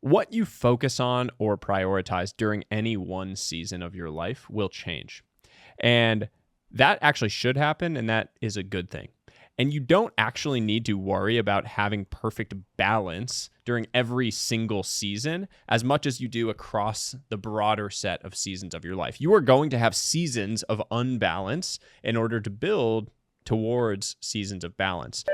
what you focus on or prioritize during any one season of your life will change. And that actually should happen, and that is a good thing. And you don't actually need to worry about having perfect balance during every single season as much as you do across the broader set of seasons of your life. You are going to have seasons of unbalance in order to build towards seasons of balance.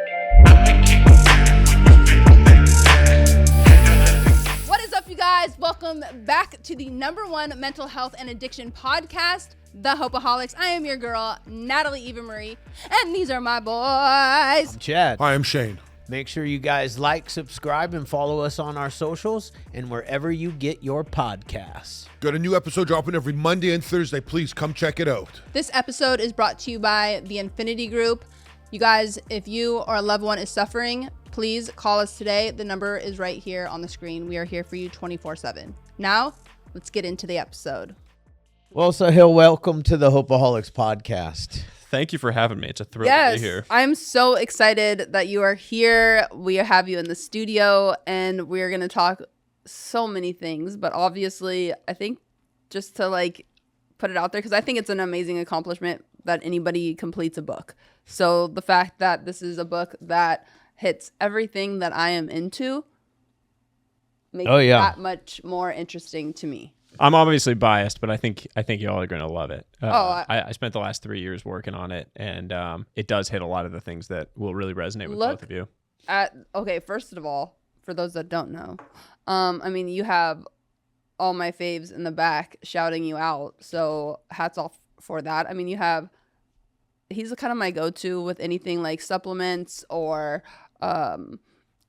What is up, you guys? Welcome back to the #1 mental health and addiction podcast, the Hopeaholics. I am your girl, Natalie Eva Marie, and these are my boys. I'm Chad. Hi, I'm Shane. Make sure you guys like, subscribe, and follow us on our socials and wherever you get your podcasts. Got a new episode dropping every Monday and Thursday. Please come check it out. This episode is brought to you by the Infinity Group. You guys, if you or a loved one is suffering, please call us today. The number is right here on the screen. We are here for you 24/7. Now, let's get into the episode. Well, Sahil, welcome to the Hopeaholics Podcast. Thank you for having me. It's a thrill to be here. I'm so excited that you are here. We have you in the studio, and we're going to talk so many things. But obviously, I think just to put it out there, because I think it's an amazing accomplishment that anybody completes a book. So the fact that this is a book that hits everything that I am into makes it that much more interesting to me. I'm obviously biased, but I think y'all are going to love it. I spent the last 3 years working on it, and it does hit a lot of the things that will really resonate with both of you. Okay, first of all, for those that don't know, you have all my faves in the back shouting you out, so hats off for that. He's kind of my go-to with anything like supplements or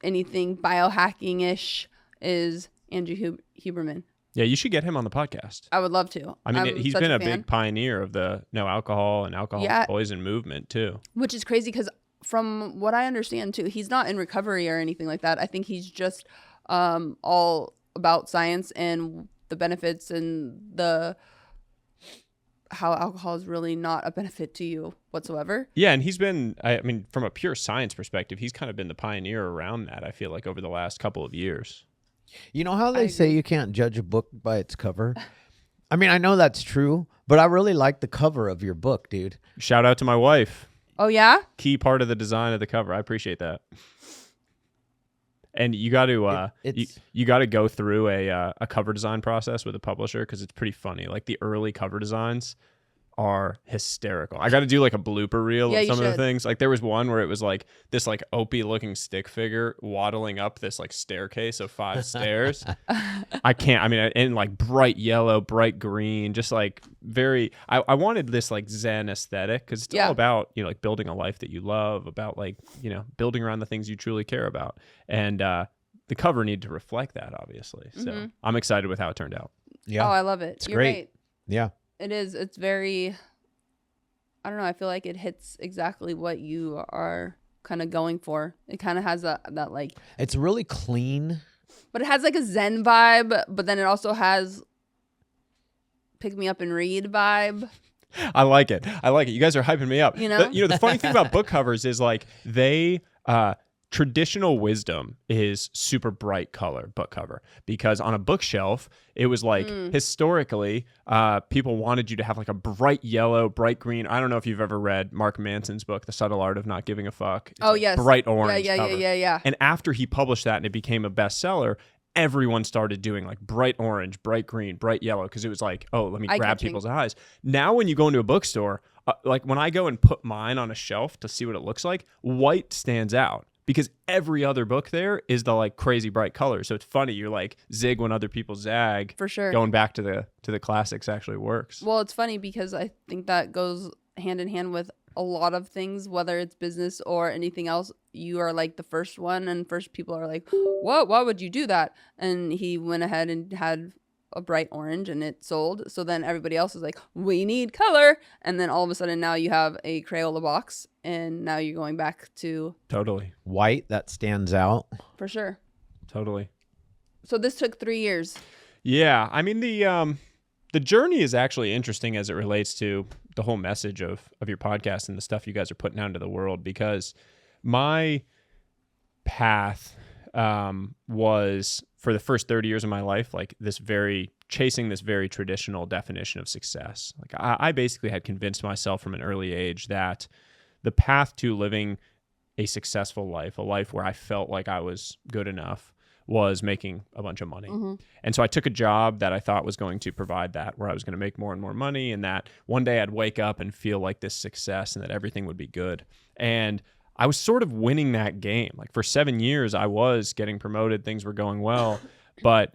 anything biohacking-ish is Andrew Huberman. Yeah, you should get him on the podcast. I would love to. He's been a big pioneer of the no alcohol and alcohol poison movement too. Which is crazy because from what I understand too, he's not in recovery or anything like that. I think he's just all about science and the benefits and how alcohol is really not a benefit to you whatsoever. Yeah, and he's been, from a pure science perspective, he's kind of been the pioneer around that, I feel like, over the last couple of years. You know how they say you can't judge a book by its cover? I know that's true, but I really like the cover of your book, dude. Shout out to my wife. Oh, yeah? Key part of the design of the cover. I appreciate that. And you got to you got to go through a cover design process with a publisher because it's pretty funny. Like the early cover designs are hysterical. I got to do a blooper reel of some of the things. Like there was one where it was like this Opie looking stick figure waddling up this staircase of 5 stairs. I can't. In bright yellow, bright green, just very. I wanted this Zen aesthetic because it's all about building a life that you love, about building around the things you truly care about, and the cover needed to reflect that, obviously. So I'm excited with how it turned out. Yeah. Oh, I love it. You're great. Right. Yeah. It is. It's very, I don't know. I feel like it hits exactly what you are kind of going for. It kind of has that It's really clean. But it has a Zen vibe, but then it also has pick me up and read vibe. I like it. You guys are hyping me up. The funny thing about book covers is they, traditional wisdom is super bright color book cover because on a bookshelf it was historically people wanted you to have a bright yellow, bright green. I don't know if you've ever read Mark Manson's book, The Subtle Art of Not Giving a Fuck. It's yes, bright orange cover. Yeah. And after he published that and it became a bestseller, everyone started doing bright orange, bright green, bright yellow because it was let me grab people's eyes. Now when you go into a bookstore, when I go and put mine on a shelf to see what it looks like, white stands out. Because every other book there is the crazy bright colors. So it's funny. You're zig when other people zag. For sure. Going back to the classics actually works. Well, it's funny because I think that goes hand in hand with a lot of things, whether it's business or anything else. You are the first one, and first people are what? Why would you do that? And he went ahead and had a bright orange and it sold. So then everybody else is we need color. And then all of a sudden now you have a Crayola box and now you're going back to totally white that stands out. For sure. Totally. So this took 3 years. Yeah. The journey is actually interesting as it relates to the whole message of your podcast and the stuff you guys are putting out into the world, because my path was for the first 30 years of my life, like chasing this very traditional definition of success. Like I basically had convinced myself from an early age that the path to living a successful life, a life where I felt like I was good enough, was making a bunch of money. And so I took a job that I thought was going to provide that, where I was going to make more and more money, and that one day I'd wake up and feel like this success and that everything would be good. And I was sort of winning that game. Like for 7 years, I was getting promoted, things were going well, but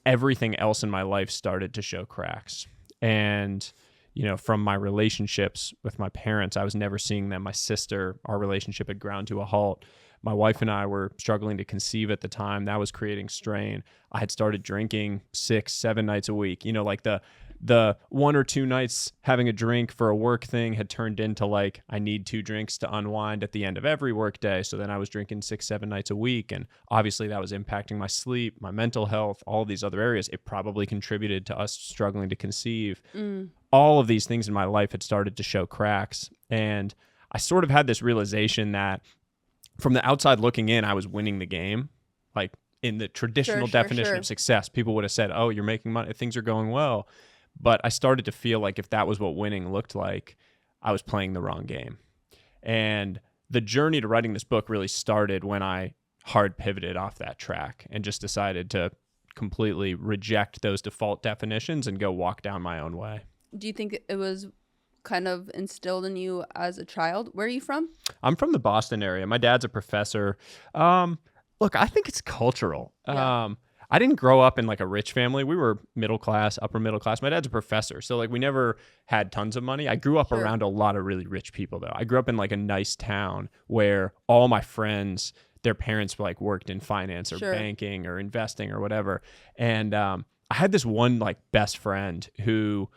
everything else in my life started to show cracks. And, you know, from my relationships with my parents, I was never seeing them. My sister, our relationship had ground to a halt. My wife and I were struggling to conceive at the time. That was creating strain. I had started drinking 6-7 nights a week. You know, like the 1 or 2 nights having a drink for a work thing had turned into like, I need 2 drinks to unwind at the end of every work day. So then I was drinking 6-7 nights a week. And obviously that was impacting my sleep, my mental health, all of these other areas. It probably contributed to us struggling to conceive. All of these things in my life had started to show cracks. And I sort of had this realization that from the outside looking in, I was winning the game. Like in the traditional definition of success, people would have said, oh, you're making money, things are going well. But I started to feel like if that was what winning looked like, I was playing the wrong game. And the journey to writing this book really started when I hard pivoted off that track and just decided to completely reject those default definitions and go walk down my own way. Do you think it was kind of instilled in you as a child? Where are you from? I'm from the Boston area. My dad's a professor. Look, I think it's cultural. Yeah. I didn't grow up in like a rich family. We were middle class, upper middle class. My dad's a professor. So like we never had tons of money. I grew up around a lot of really rich people though. I grew up in like a nice town where all my friends, their parents like worked in finance or banking or investing or whatever. And I had this one like best friend who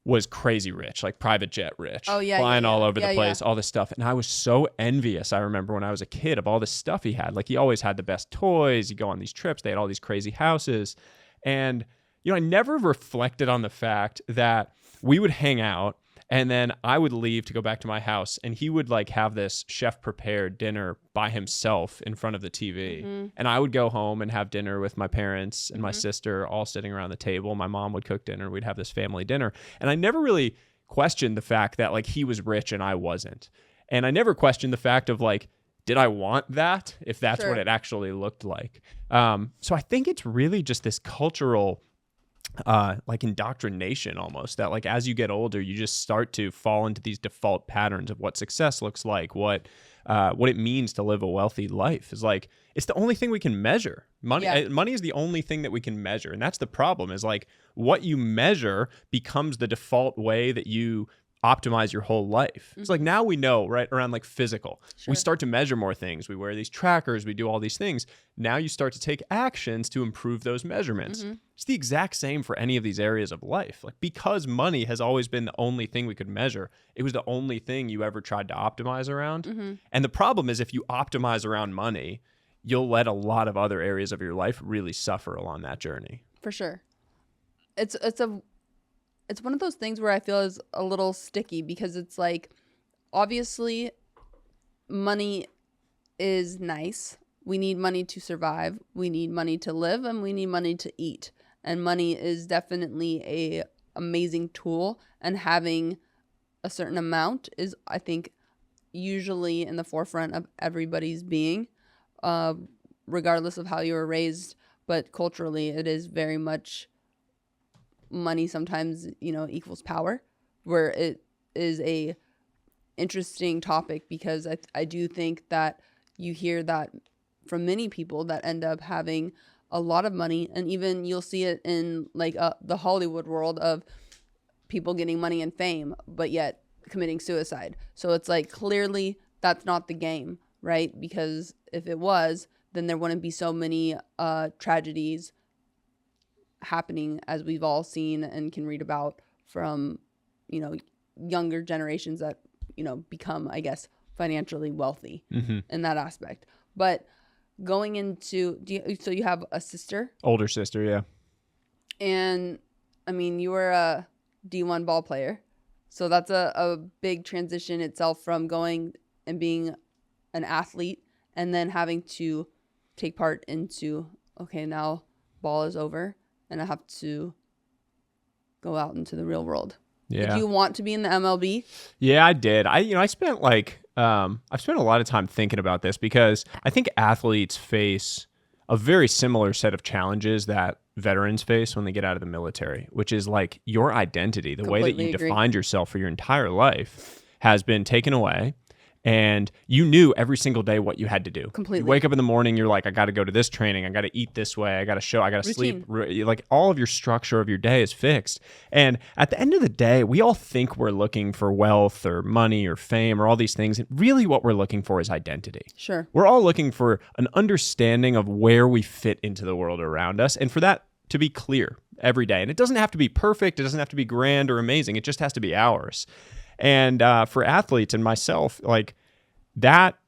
was crazy rich, like private jet rich, flying all over the place, all this stuff. And I was so envious. I remember when I was a kid of all this stuff he had. Like he always had the best toys. He'd go on these trips. They had all these crazy houses. And, you know, I never reflected on the fact that we would hang out and then I would leave to go back to my house and he would like have this chef prepared dinner by himself in front of the TV. And I would go home and have dinner with my parents and my sister all sitting around the table. My mom would cook dinner. We'd have this family dinner. And I never really questioned the fact that like he was rich and I wasn't. And I never questioned the fact of like, did I want that? If that's what it actually looked like. So I think it's really just this cultural like indoctrination almost, that like as you get older you just start to fall into these default patterns of what success looks like, what it means to live a wealthy life. Is like it's the only thing we can measure. Money is the only thing that we can measure, and that's the problem. Is like what you measure becomes the default way that you optimize your whole life. It's like now we know, right, around like physical. We start to measure more things. We wear these trackers, we do all these things. Now you start to take actions to improve those measurements. It's the exact same for any of these areas of life. Like because money has always been the only thing we could measure, it was the only thing you ever tried to optimize around. And the problem is if you optimize around money, you'll let a lot of other areas of your life really suffer along that journey. For sure. It's one of those things where I feel is a little sticky because it's like, obviously, money is nice. We need money to survive. We need money to live, and we need money to eat. And money is definitely a amazing tool. And having a certain amount is, I think, usually in the forefront of everybody's being, regardless of how you were raised. But culturally, it is very much money sometimes, you know, equals power, where it is a interesting topic because I do think that you hear that from many people that end up having a lot of money, and even you'll see it in like the Hollywood world of people getting money and fame, but yet committing suicide. So it's like clearly that's not the game, right? Because if it was, then there wouldn't be so many tragedies happening as we've all seen and can read about from, you know, younger generations that, you know, become, I guess, financially wealthy in that aspect. But going into, so you have a sister? Older sister, yeah. And I mean, you were a D1 ball player. So that's a big transition itself from going and being an athlete and then having to take part into okay, now ball is over and I have to go out into the real world. Yeah. Did you want to be in the MLB? Yeah, I did. I spent I've spent a lot of time thinking about this because I think athletes face a very similar set of challenges that veterans face when they get out of the military, which is like your identity, the way that you defined yourself for your entire life has been taken away. And you knew every single day what you had to do. Completely. You wake up in the morning, you're like, I got to go to this training. I got to eat this way. I got to sleep. Like all of your structure of your day is fixed. And at the end of the day, we all think we're looking for wealth or money or fame or all these things. And really what we're looking for is identity. Sure. We're all looking for an understanding of where we fit into the world around us. And for that to be clear every day. And it doesn't have to be perfect. It doesn't have to be grand or amazing. It just has to be ours. And for athletes and myself, like that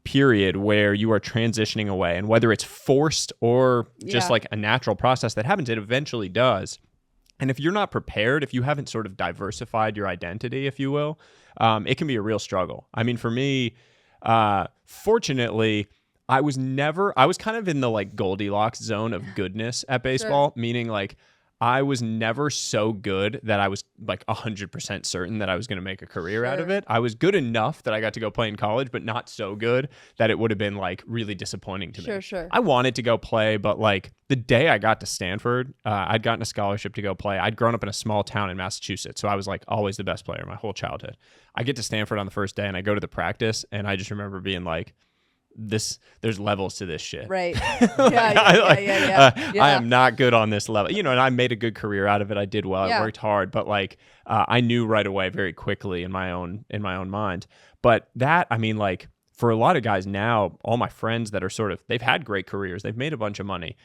period where you are transitioning away, and whether it's forced or just like a natural process that happens, it eventually does. And if you're not prepared, if you haven't sort of diversified your identity, if you will, it can be a real struggle. I mean, for me, fortunately, I was kind of in the like Goldilocks zone of goodness at baseball, meaning like I was never so good that I was like 100% certain that I was going to make a career out of it. I was good enough that I got to go play in college, but not so good that it would have been like really disappointing to me. Sure. I wanted to go play, but like the day I got to Stanford, I'd gotten a scholarship to go play. I'd grown up in a small town in Massachusetts, so I was like always the best player my whole childhood. I get to Stanford on the first day and I go to the practice and I just remember being like, there's levels to this shit. Right. I am not good on this level, and I made a good career out of it. I did well. I worked hard, but like I knew right away very quickly in my own mind. But that, I mean, like for a lot of guys now, all my friends that are they've had great careers, they've made a bunch of money.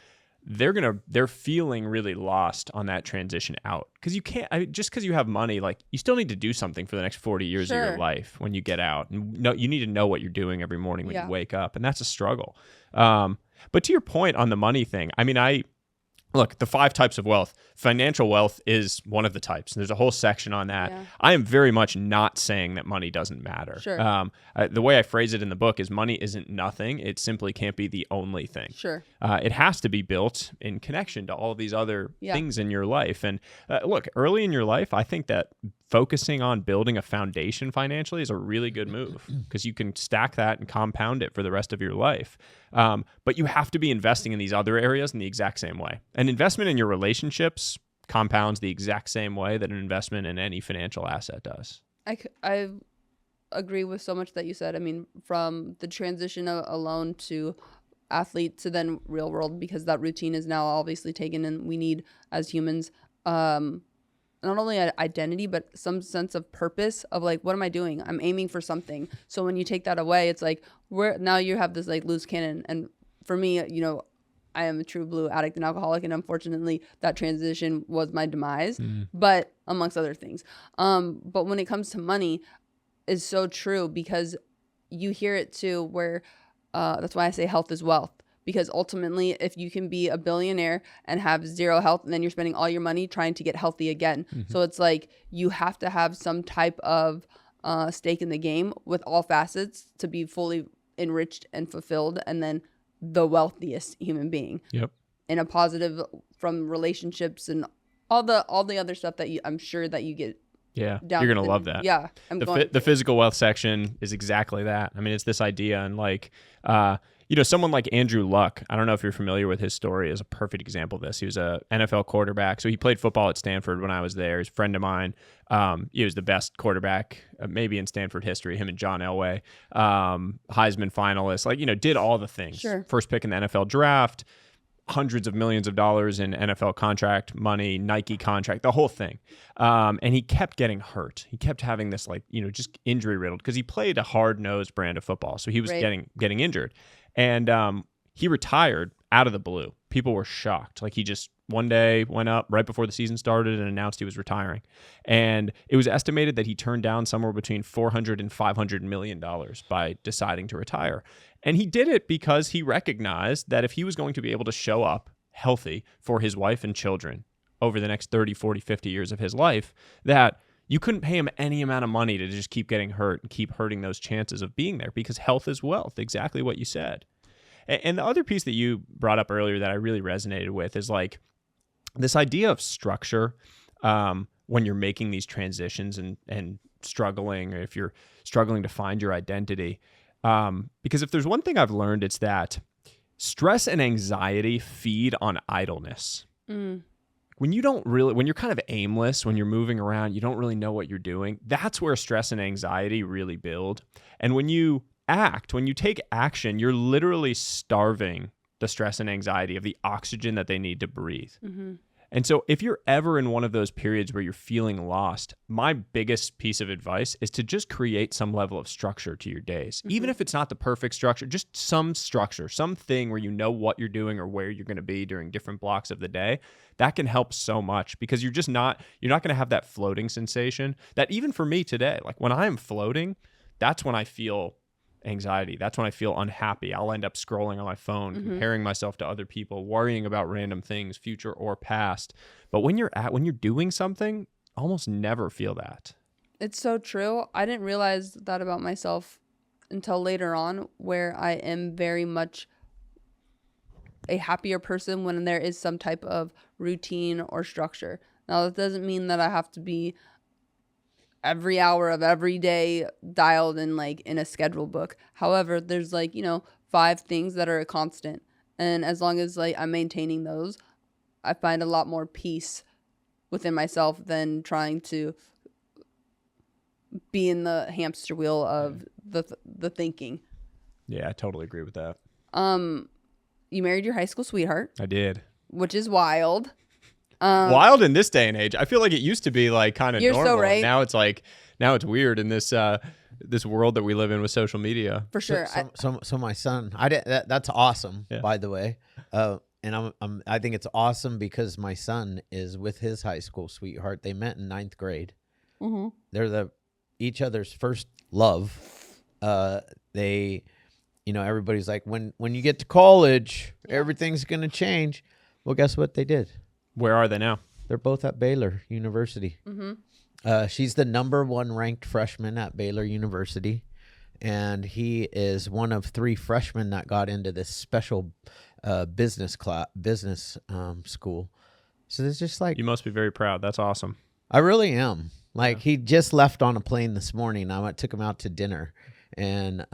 They're feeling really lost on that transition out, because you can't, just because you have money, like you still need to do something for the next 40 years of your life when you get out, and you need to know what you're doing every morning when you wake up, and that's a struggle. But to your point on the money thing, I mean, look, the 5 types of wealth, financial wealth is one of the types. There's a whole section on that. Yeah. I am very much not saying that money doesn't matter. Sure. The way I phrase it in the book is money isn't nothing. It simply can't be the only thing. Sure. It has to be built in connection to all of these other things in your life. And look, early in your life, I think that focusing on building a foundation financially is a really good move, because you can stack that and compound it for the rest of your life. But you have to be investing in these other areas in the exact same way. An investment in your relationships compounds the exact same way that an investment in any financial asset does. I agree with so much that you said. I mean, from the transition alone to athlete to then real world, because that routine is now obviously taken, and we need as humans not only an identity, but some sense of purpose of like, what am I doing? I'm aiming for something. So when you take that away, it's like, now you have this like loose cannon. And for me, I am a true blue addict and alcoholic, and unfortunately that transition was my demise, but amongst other things. But when it comes to money, is so true, because you hear it too, where that's why I say health is wealth. Because ultimately, if you can be a billionaire and have zero health, and then you're spending all your money trying to get healthy again. So it's like you have to have some type of stake in the game with all facets to be fully enriched and fulfilled, and then the wealthiest human being. Yep. In a positive, from relationships and all the other stuff that I'm sure that you get. Yeah, you're going to love that. Yeah. The physical wealth section is exactly that. I mean, it's this idea, and like, someone like Andrew Luck, I don't know if you're familiar with his story, is a perfect example of this. He was a NFL quarterback. So he played football at Stanford when I was there. He's a friend of mine. He was the best quarterback maybe in Stanford history, him and John Elway, Heisman finalist, like, did all the things. Sure. First pick in the NFL draft, hundreds of millions of dollars in NFL contract money, Nike contract, the whole thing. And he kept getting hurt. He kept having this just injury riddled, because he played a hard-nosed brand of football. So he was getting injured. And he retired out of the blue. People were shocked. Like, he just one day went up right before the season started and announced he was retiring. And it was estimated that he turned down somewhere between $400 and $500 million by deciding to retire. And he did it because he recognized that if he was going to be able to show up healthy for his wife and children over the next 30, 40, 50 years of his life, that you couldn't pay him any amount of money to just keep getting hurt and keep hurting those chances of being there, because health is wealth, exactly what you said. And the other piece that you brought up earlier that I really resonated with is like this idea of structure when you're making these transitions and struggling, or if you're struggling to find your identity. Because if there's one thing I've learned, it's that stress and anxiety feed on idleness. When you're kind of aimless, when you're moving around, you don't really know what you're doing. That's where stress and anxiety really build. And when you take action, you're literally starving the stress and anxiety of the oxygen that they need to breathe. And so if you're ever in one of those periods where you're feeling lost, my biggest piece of advice is to just create some level of structure to your days. Even if it's not the perfect structure, just some structure, something where you know what you're doing or where you're going to be during different blocks of the day. That can help so much, because you're not going to have that floating sensation that even for me today, like when I'm floating, that's when I feel anxiety. That's when I feel unhappy. I'll end up scrolling on my phone, comparing myself to other people, worrying about random things, future or past. But when you're doing something, almost never feel that. It's so true. I didn't realize that about myself until later on, where I am very much a happier person when there is some type of routine or structure. Now, that doesn't mean that I have to be every hour of every day dialed in, like in a schedule book. However, there's 5 things that are a constant. And as long as I'm maintaining those, I find a lot more peace within myself than trying to be in the hamster wheel of the thinking. Yeah, I totally agree with that. You married your high school sweetheart. I did. Which is wild. Wild in this day and age. I feel like it used to be like kind of normal. You're so right. Now it's weird in this world that we live in with social media. For sure. So my son, that's awesome, by the way. And I think it's awesome because my son is with his high school sweetheart. They met in 9th grade. They're each other's first love. Everybody's like, when you get to college, everything's going to change. Well, guess what they did? Where are they now? They're both at Baylor University. She's the number 1 ranked freshman at Baylor University. And he is one of 3 freshmen that got into this special business school. So it's just like... You must be very proud. That's awesome. I really am. He just left on a plane this morning. I took him out to dinner. And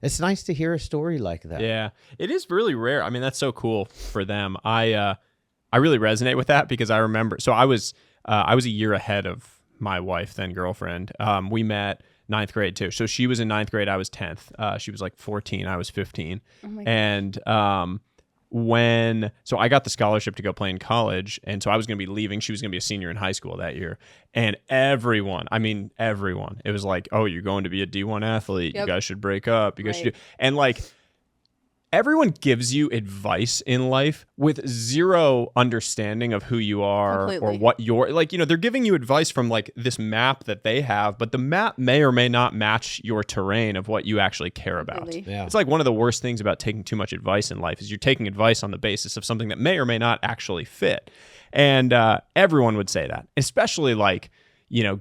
it's nice to hear a story like that. Yeah, it is really rare. I mean, that's so cool for them. I really resonate with that because I remember. So I was a year ahead of my wife, then girlfriend. We met 9th grade too. So she was in 9th grade. I was 10th. She was like 14. I was 15. Oh my and so I got the scholarship to go play in college, and so I was going to be leaving. She was going to be a senior in high school that year, and everyone, it was like, oh, you're going to be a D1 athlete. Yep. You guys should break up. You guys should do, and everyone gives you advice in life with zero understanding of who you are. Completely. Or what you're they're giving you advice from this map that they have, but the map may or may not match your terrain of what you actually care about. Yeah. It's one of the worst things about taking too much advice in life is you're taking advice on the basis of something that may or may not actually fit. And everyone would say that, especially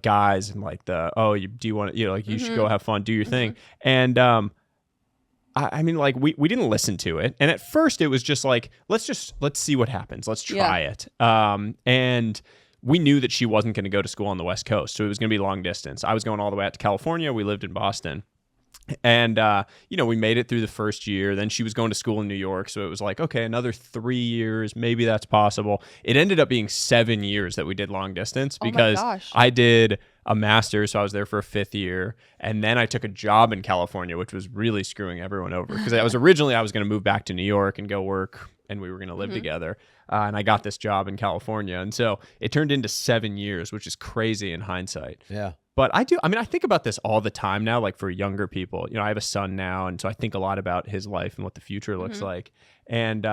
guys and you should go have fun, do your thing. And, we didn't listen to it. And at first it was just let's see what happens. Let's try it. And we knew that she wasn't going to go to school on the West Coast. So it was going to be long distance. I was going all the way out to California. We lived in Boston. And, we made it through the first year. Then she was going to school in New York. So it was okay, another 3 years. Maybe that's possible. It ended up being 7 years that we did long distance because I did a master's. So I was there for a 5th year. And then I took a job in California, which was really screwing everyone over because I was going to move back to New York and go work, and we were going to live together. And I got this job in California. And so it turned into 7 years, which is crazy in hindsight. Yeah. But I think about this all the time now, for younger people. I have a son now, and so I think a lot about his life and what the future looks like. And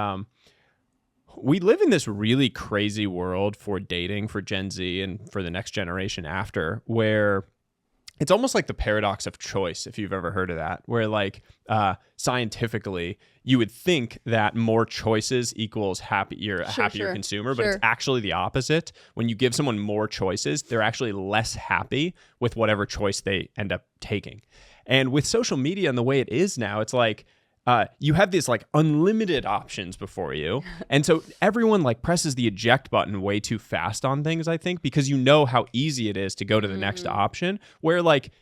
we live in this really crazy world for dating for Gen Z and for the next generation after, where it's almost like the paradox of choice, if you've ever heard of that, where scientifically you would think that more choices equals happier consumer, but it's actually the opposite. When you give someone more choices, they're actually less happy with whatever choice they end up taking. And with social media and the way it is now, it's you have this like unlimited options before you. And so everyone like presses the eject button way too fast on things, I think, because you know how easy it is to go to the next option, where like,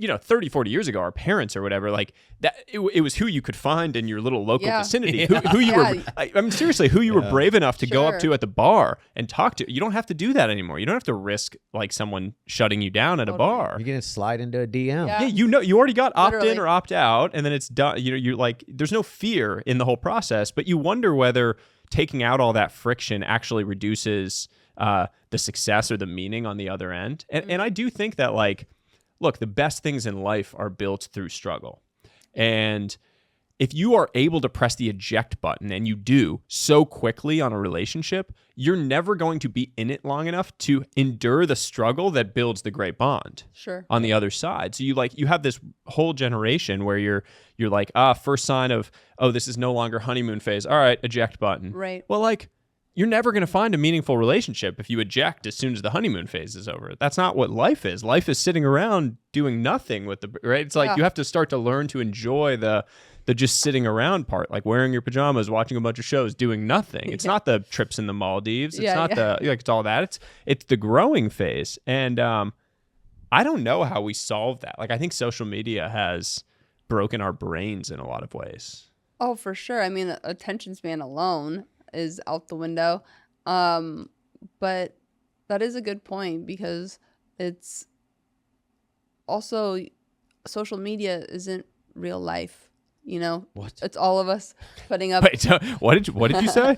30, 40 years ago, our parents or whatever, like that, it was who you could find in your little local vicinity, who you were, I mean, seriously, who you were brave enough to go up to at the bar and talk to. You don't have to do that anymore. You don't have to risk like someone shutting you down at a bar. You're going to slide into a DM. Yeah. You already got opt in or opt out, and then it's done. You're like, there's no fear in the whole process, but you wonder whether taking out all that friction actually reduces the success or the meaning on the other end. And I do think that like, look, the best things in life are built through struggle. And if you are able to press the eject button, and you do so quickly on a relationship, you're never going to be in it long enough to endure the struggle that builds the great bond on the other side. So you have this whole generation where you're like, first sign of, this is no longer honeymoon phase. All right, eject button. Right. Well, like, you're never going to find a meaningful relationship if you eject as soon as the honeymoon phase is over. That's not what life is. Life is sitting around doing nothing right? It's like you have to start to learn to enjoy the just sitting around part, like wearing your pajamas, watching a bunch of shows, doing nothing. It's not the trips in the Maldives. It's not it's all that. It's the growing phase. And I don't know how we solve that. Like, I think social media has broken our brains in a lot of ways. Oh, for sure. I mean, attention span alone is out the window. But that is a good point, because it's also, social media isn't real life. What? It's all of us putting up. Wait, so what did you say?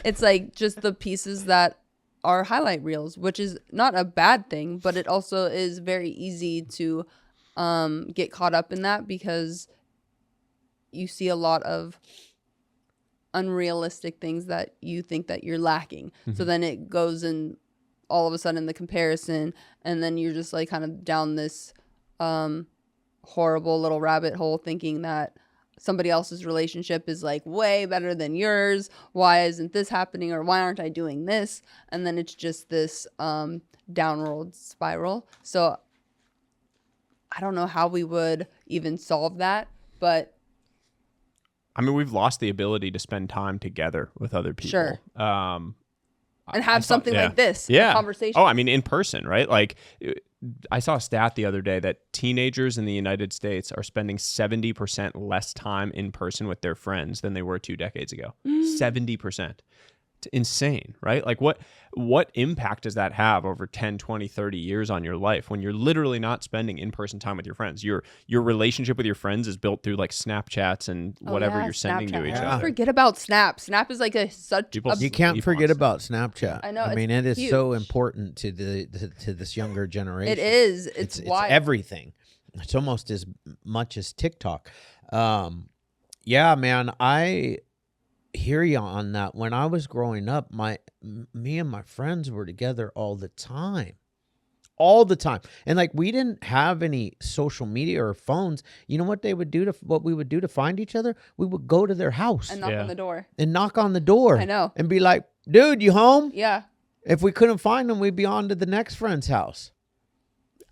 It's like just the pieces that are highlight reels, which is not a bad thing, but it also is very easy to get caught up in that, because you see a lot of unrealistic things that you think that you're lacking. So then it goes in all of a sudden the comparison, and then you're just like kind of down this horrible little rabbit hole, thinking that somebody else's relationship is like way better than yours. Why isn't this happening? Or why aren't I doing this? And then it's just this downward spiral. So I don't know how we would even solve that, but I mean, we've lost the ability to spend time together with other people. Sure. And have something like this, a conversation. Oh, I mean, in person, right? Like, I saw a stat the other day that teenagers in the United States are spending 70% less time in person with their friends than they were 2 decades ago. 70%. It's insane, right? Like, what impact does that have over 10, 20, 30 years on your life when you're literally not spending in-person time with your friends? Your relationship with your friends is built through like Snapchats and whatever you're sending to each other. Forget about Snap. Snap is like you can't forget about Snapchat. I know. I mean, it is so important to this younger generation. It is. It's wild. It's everything. It's almost as much as TikTok. Yeah, man, I hear you on that. When I was growing up, me and my friends were together all the time, and like, we didn't have any social media or phones. You know what we would do to find each other? We would go to their house and knock on the door. I know, and be like, dude, you home? Yeah. If we couldn't find them, we'd be on to the next friend's house.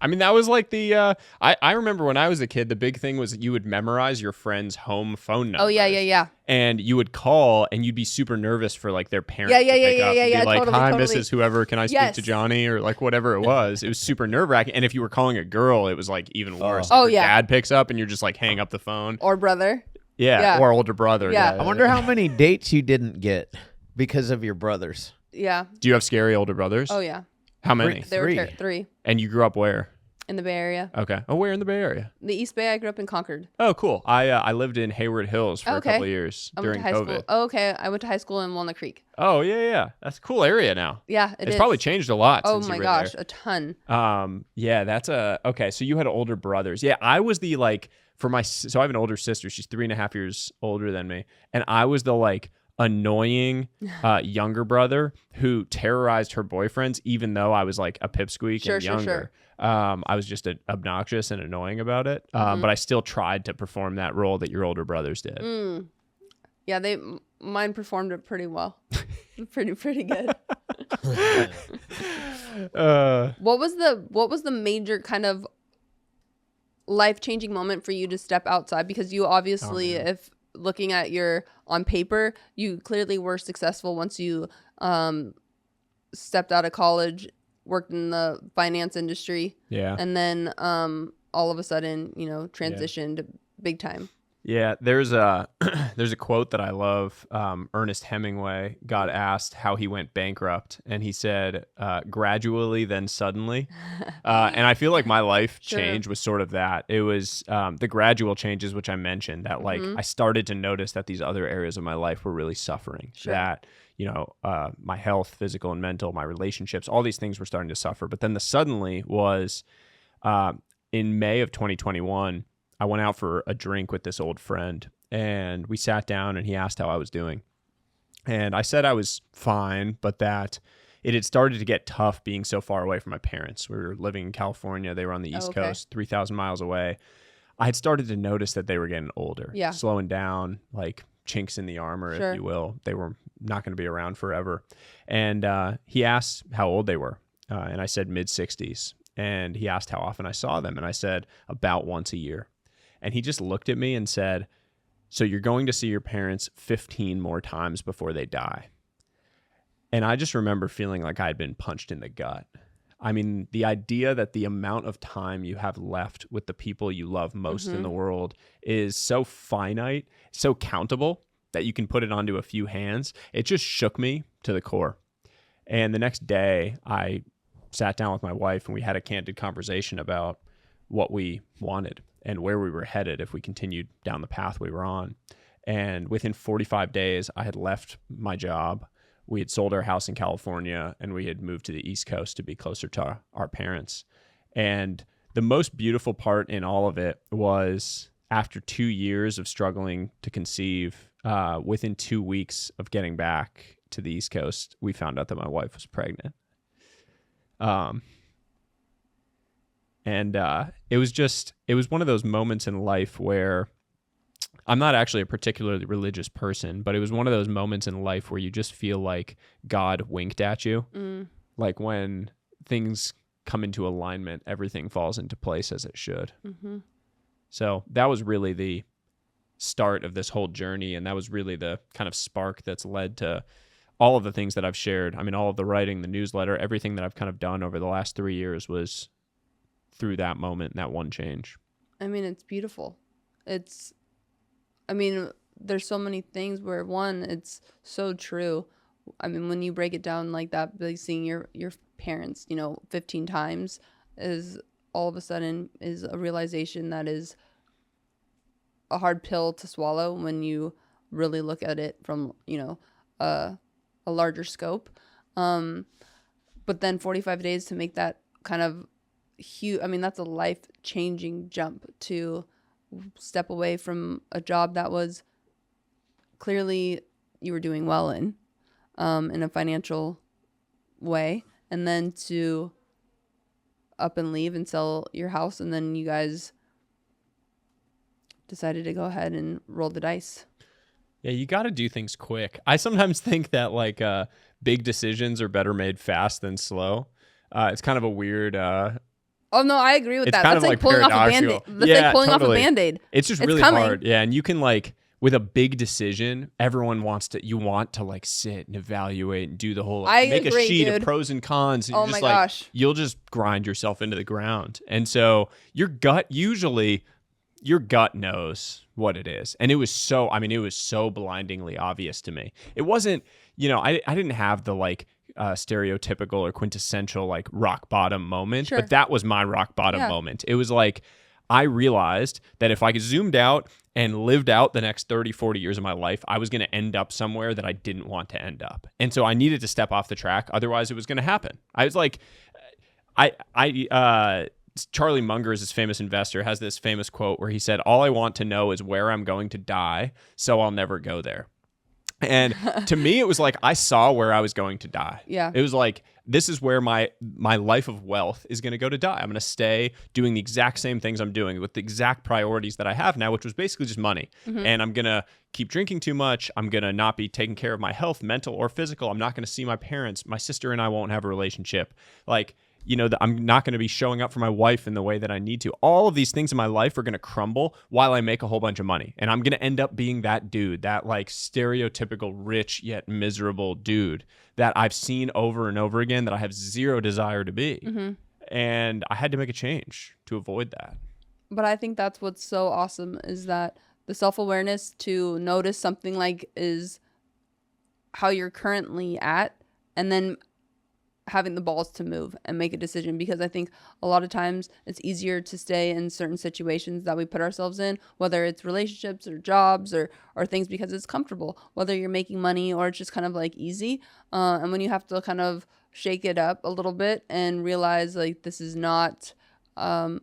I mean, that was like the I remember when I was a kid, the big thing was you would memorize your friend's home phone number. Oh, yeah. And you would call, and you'd be super nervous for like their parents to pick up and be like, totally, hi, totally. Mrs. Whoever, can I speak to Johnny? Or like whatever it was. It was super nerve-wracking. And if you were calling a girl, it was like even worse. Oh, Your dad picks up, and you're just like, hang up the phone. Or brother. Yeah. Or older brother. Yeah. I wonder how many dates you didn't get because of your brothers. Yeah. Do you have scary older brothers? Oh, yeah. How many? There were 3. And you grew up where? In the Bay Area. Okay. Oh, where in the Bay Area? The East Bay. I grew up in Concord. Oh, cool. I lived in Hayward Hills for a couple of years during COVID. School. Oh, okay. I went to high school in Walnut Creek. Oh, yeah. That's a cool area now. Yeah, it's probably changed a lot since Oh my you were gosh, there. a ton. Yeah, that's okay. So you had older brothers. Yeah, I was the like so I have an older sister. She's 3.5 years older than me, and I was the like annoying younger brother who terrorized her boyfriends, even though I was like a pipsqueak and younger. Sure. I was just obnoxious and annoying about it, but I still tried to perform that role that your older brothers did. Yeah, mine performed it pretty well. pretty good. What was the major kind of life-changing moment for you to step outside? Because you obviously, if looking at your on paper, you clearly were successful once you stepped out of college, worked in the finance industry, and then all of a sudden, you know, transitioned big time. Yeah, there's a quote that I love. Ernest Hemingway got asked how he went bankrupt, and he said, gradually, then suddenly. And I feel like my life change was sort of that. It was the gradual changes, which I mentioned, that like I started to notice that these other areas of my life were really suffering. That, you know, my health, physical and mental, my relationships, all these things were starting to suffer. But then the suddenly was in May of 2021, I went out for a drink with this old friend, and we sat down and he asked how I was doing. And I said I was fine, but that it had started to get tough being so far away from my parents. We were living in California. They were on the East Coast, 3,000 miles away. I had started to notice that they were getting older, slowing down, like chinks in the armor, if you will. They were not going to be around forever. And he asked how old they were. And I said mid-60s. And he asked how often I saw them. And I said about once a year. And he just looked at me and said, so you're going to see your parents 15 more times before they die. And I just remember feeling like I had been punched in the gut. I mean, the idea that the amount of time you have left with the people you love most in the world is so finite, so countable that you can put it onto a few hands. It just shook me to the core. And the next day, I sat down with my wife and we had a candid conversation about what we wanted and where we were headed if we continued down the path we were on. And within 45 days, I had left my job. We had sold our house in California and we had moved to the East Coast to be closer to our parents. And the most beautiful part in all of it was after 2 years of struggling to conceive, within 2 weeks of getting back to the East Coast, we found out that my wife was pregnant. And it was one of those moments in life where I'm not actually a particularly religious person, but it was one of those moments in life where you just feel like God winked at you. Like when things come into alignment, everything falls into place as it should. So that was really the start of this whole journey. And that was really the kind of spark that's led to all of the things that I've shared. I mean, all of the writing, the newsletter, everything that I've kind of done over the last 3 years was through that moment and that one change. I mean, it's beautiful. There's so many things where one, it's so true. I mean, when you break it down like that, like seeing your parents, 15 times is all of a sudden is a realization that is a hard pill to swallow when you really look at it from, a larger scope. But then 45 days to make that kind of huge, that's a life-changing jump to step away from a job that was clearly you were doing well in a financial way, and then to up and leave and sell your house, and then you guys decided to go ahead and roll the dice. Yeah, you got to do things quick. I sometimes think that like big decisions are better made fast than slow. It's kind of a weird... Oh, no, I agree with that. That's like pulling off a Band-Aid. That's like pulling off a Band-Aid. It's just really hard. Yeah, and you can like, with a big decision, everyone want to like sit and evaluate and do the whole, make a sheet of pros and cons. And oh my gosh. You'll just grind yourself into the ground. And so your gut knows what it is. And it was so blindingly obvious to me. It wasn't, I didn't have the like, stereotypical or quintessential like rock bottom moment, but that was my rock bottom moment. It was like I realized that if I zoomed out and lived out the next 30, 40 years of my life, I was going to end up somewhere that I didn't want to end up. And so I needed to step off the track. Otherwise it was going to happen. I was like, Charlie Munger is this famous investor, has this famous quote where he said, all I want to know is where I'm going to die, so I'll never go there. And to me, it was like I saw where I was going to die. Yeah. It was like, this is where my life of wealth is going to go to die. I'm going to stay doing the exact same things I'm doing with the exact priorities that I have now, which was basically just money. And I'm going to keep drinking too much. I'm going to not be taking care of my health, mental or physical. I'm not going to see my parents. My sister and I won't have a relationship. Like, that I'm not going to be showing up for my wife in the way that I need to. All of these things in my life are going to crumble while I make a whole bunch of money. And I'm going to end up being that dude, that like stereotypical rich yet miserable dude that I've seen over and over again that I have zero desire to be. Mm-hmm. And I had to make a change to avoid that. But I think that's what's so awesome is that the self-awareness to notice something like is how you're currently at, and then having the balls to move and make a decision. Because I think a lot of times it's easier to stay in certain situations that we put ourselves in, whether it's relationships or jobs or things, because it's comfortable, whether you're making money or it's just kind of like easy. And when you have to kind of shake it up a little bit and realize like this is not the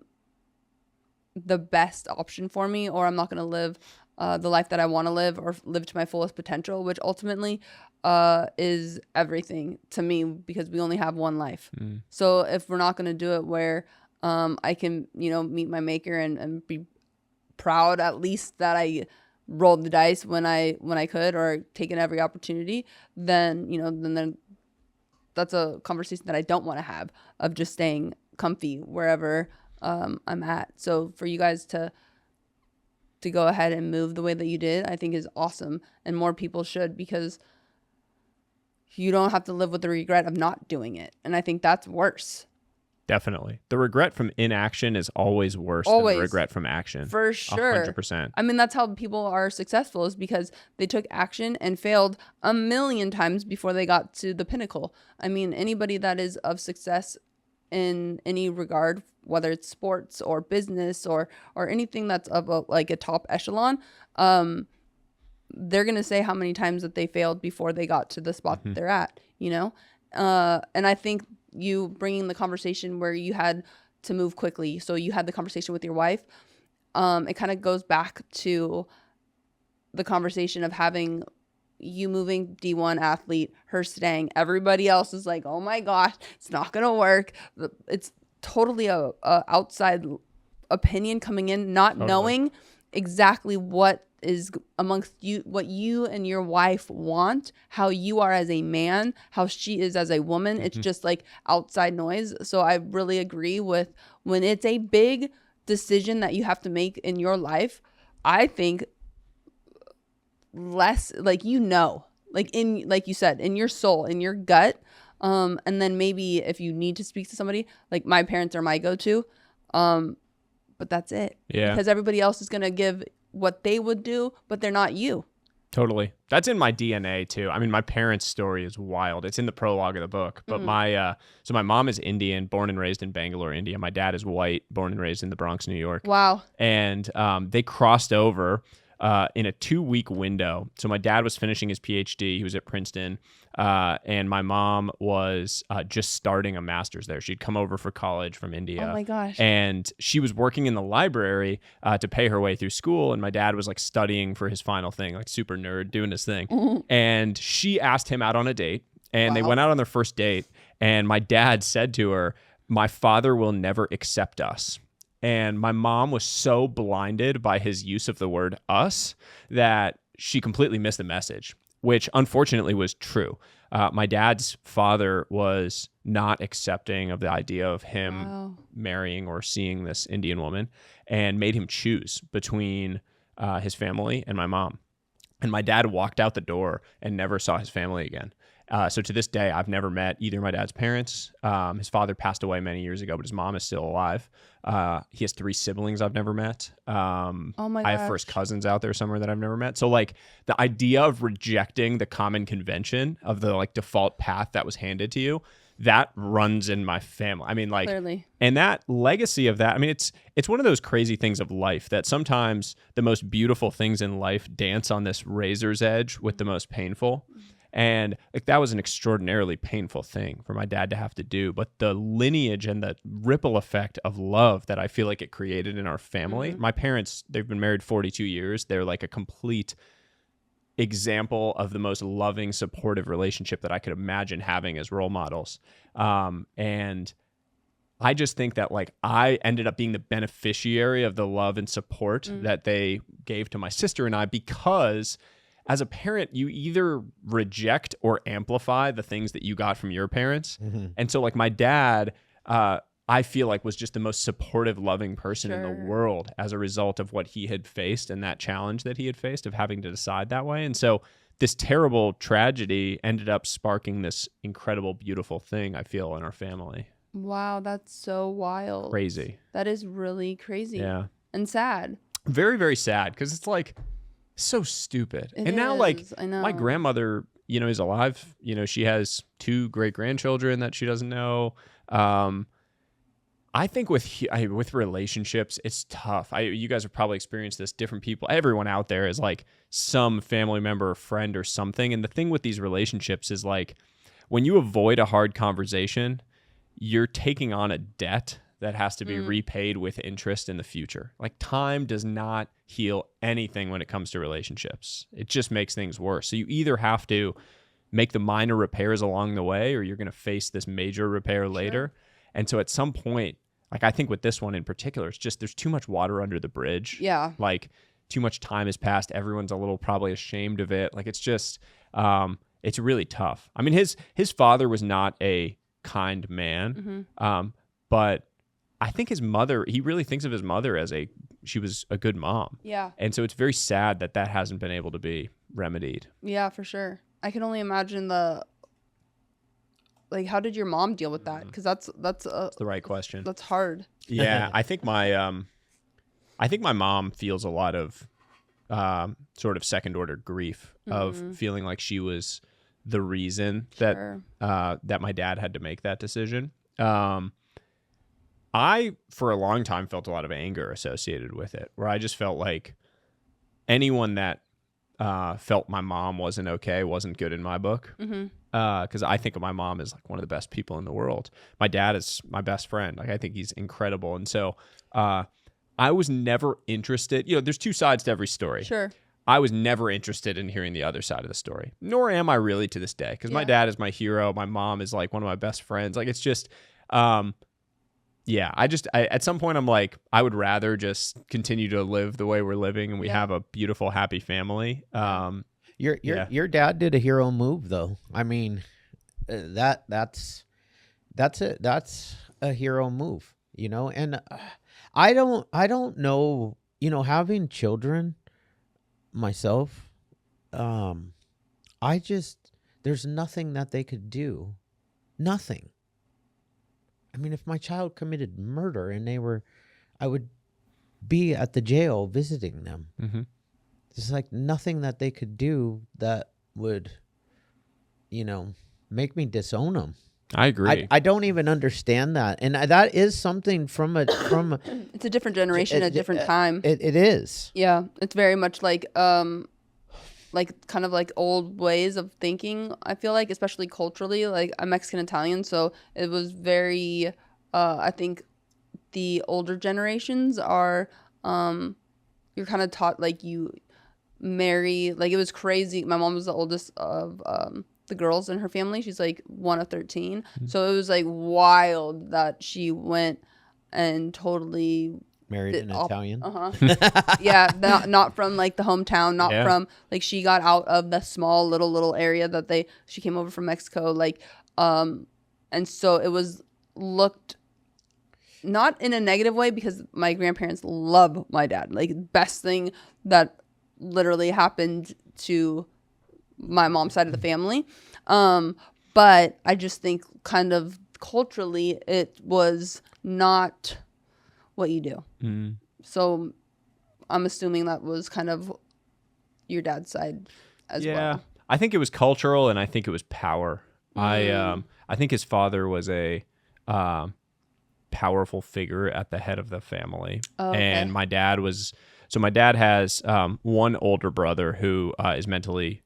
best option for me, or I'm not going to live the life that I want to live or live to my fullest potential, which ultimately is everything to me, because we only have one life. So if we're not going to do it where I can, meet my maker and be proud at least that I rolled the dice when I could, or taken every opportunity, then, then that's a conversation that I don't want to have, of just staying comfy wherever I'm at. So for you guys to go ahead and move the way that you did, I think is awesome, and more people should, because you don't have to live with the regret of not doing it. And I think that's worse. Definitely. The regret from inaction is always worse than the regret from action. For sure. 100%. I mean, that's how people are successful, is because they took action and failed a million times before they got to the pinnacle. I mean, anybody that is of success in any regard, whether it's sports or business or anything that's of a top echelon, they're going to say how many times that they failed before they got to the spot that they're at, and I think you bringing the conversation where you had to move quickly, so you had the conversation with your wife, it kind of goes back to the conversation of having you moving, D1 athlete, her staying. Everybody else is like, oh my gosh, it's not going to work. It's totally a outside opinion coming in, not knowing exactly what is amongst you, what you and your wife want, how you are as a man, how she is as a woman. It's just like outside noise. So I really agree with, when it's a big decision that you have to make in your life, I think less like, like you said, in your soul, in your gut. And then maybe if you need to speak to somebody, like my parents are my go-to, but that's it. Yeah. Because everybody else is going to give what they would do, but they're not you. Totally. That's in my DNA too. I mean, my parents' story is wild. It's in the prologue of the book. But my mom is Indian, born and raised in Bangalore, India. My dad is white, born and raised in the Bronx, New York. Wow. And they crossed over in a 2-week window. So my dad was finishing his PhD. He was at Princeton. And my mom was just starting a master's there. She'd come over for college from India. Oh my gosh. And she was working in the library to pay her way through school. And my dad was like studying for his final thing, like super nerd, doing his thing. And she asked him out on a date. And they went out on their first date. And my dad said to her, "My father will never accept us." And my mom was so blinded by his use of the word us that she completely missed the message, which unfortunately was true. My dad's father was not accepting of the idea of him marrying or seeing this Indian woman, and made him choose between his family and my mom. And my dad walked out the door and never saw his family again. So to this day, I've never met either of my dad's parents. His father passed away many years ago, but his mom is still alive. He has 3 siblings I've never met. Oh my gosh. I have first cousins out there somewhere that I've never met. So like the idea of rejecting the common convention of the like default path that was handed to you, that runs in my family. I mean, like, clearly. And that legacy of that, I mean, it's one of those crazy things of life that sometimes the most beautiful things in life dance on this razor's edge with the most painful. And like that was an extraordinarily painful thing for my dad to have to do. But the lineage and the ripple effect of love that I feel like it created in our family. My parents, they've been married 42 years. They're like a complete example of the most loving, supportive relationship that I could imagine having as role models. And I just think that like I ended up being the beneficiary of the love and support that they gave to my sister and I, because as a parent, you either reject or amplify the things that you got from your parents. And so like my dad, I feel like was just the most supportive, loving person in the Sure. world as a result of what he had faced and that challenge that he had faced of having to decide that way. And so this terrible tragedy ended up sparking this incredible, beautiful thing, I feel, in our family. Wow, that's so wild. Crazy. That is really crazy. Yeah. And sad. Very, very sad, because it's like so stupid. It and now, like, is, I know. my grandmother, is alive. She has 2 great-grandchildren that she doesn't know. I think with relationships, it's tough. You guys have probably experienced this. Different people, everyone out there is like some family member or friend or something. And the thing with these relationships is like when you avoid a hard conversation, you're taking on a debt that has to be repaid with interest in the future. Like time does not heal anything when it comes to relationships. It just makes things worse. So you either have to make the minor repairs along the way, or you're going to face this major repair later. And so at some point, like I think with this one in particular, it's just there's too much water under the bridge. Yeah. Like too much time has passed. Everyone's a little probably ashamed of it. Like it's just, it's really tough. I mean, his father was not a kind man, but I think his mother, he really thinks of his mother as she was a good mom. Yeah. And so it's very sad that hasn't been able to be remedied. Yeah, for sure. I can only imagine how did your mom deal with that? Because that's the right question. That's hard. Yeah, I think my mom feels a lot of sort of second order grief of feeling like she was the reason that my dad had to make that decision. I for a long time felt a lot of anger associated with it, where I just felt like anyone that felt my mom wasn't okay wasn't good in my book. Because I think of my mom as like one of the best people in the world. My dad is my best friend. Like I think he's incredible. And so I was never interested. There's 2 sides to every story. Sure. I was never interested in hearing the other side of the story, nor am I really to this day, because my dad is my hero. My mom is like one of my best friends. Like it's just, I at some point I'm like, I would rather just continue to live the way we're living, and we have a beautiful, happy family. Your dad did a hero move, though. I mean, that's a hero move, And I don't know, having children myself, there's nothing that they could do, nothing. I mean, if my child committed murder and I would be at the jail visiting them. There's like nothing that they could do that would, make me disown them. I agree. I don't even understand that. And that is something from it's a different generation, a different time. It is. Yeah. It's very much like kind of like old ways of thinking, I feel like, especially culturally. Like I'm Mexican Italian, so it was very I think the older generations are you're kind of taught like you marry, like it was crazy. My mom was the oldest of the girls in her family. She's like one of 13. So it was like wild that she went and totally married an Italian. Yeah, not from like the hometown, not from like she got out of the small little area that she came over from Mexico, like and so it was looked not in a negative way, because my grandparents love my dad, like best thing that literally happened to my mom's side of the family, but I just think kind of culturally it was not what you do. So I'm assuming that was kind of your dad's side as well. I think it was cultural, and I think it was power. I think his father was a powerful figure at the head of the family. And my dad has one older brother who is mentally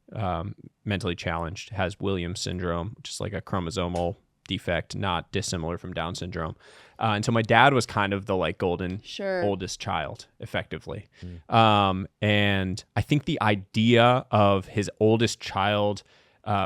challenged, has Williams syndrome, which is like a chromosomal defect, not dissimilar from Down syndrome. And so my dad was kind of the like golden oldest child, effectively. And I think the idea of his oldest child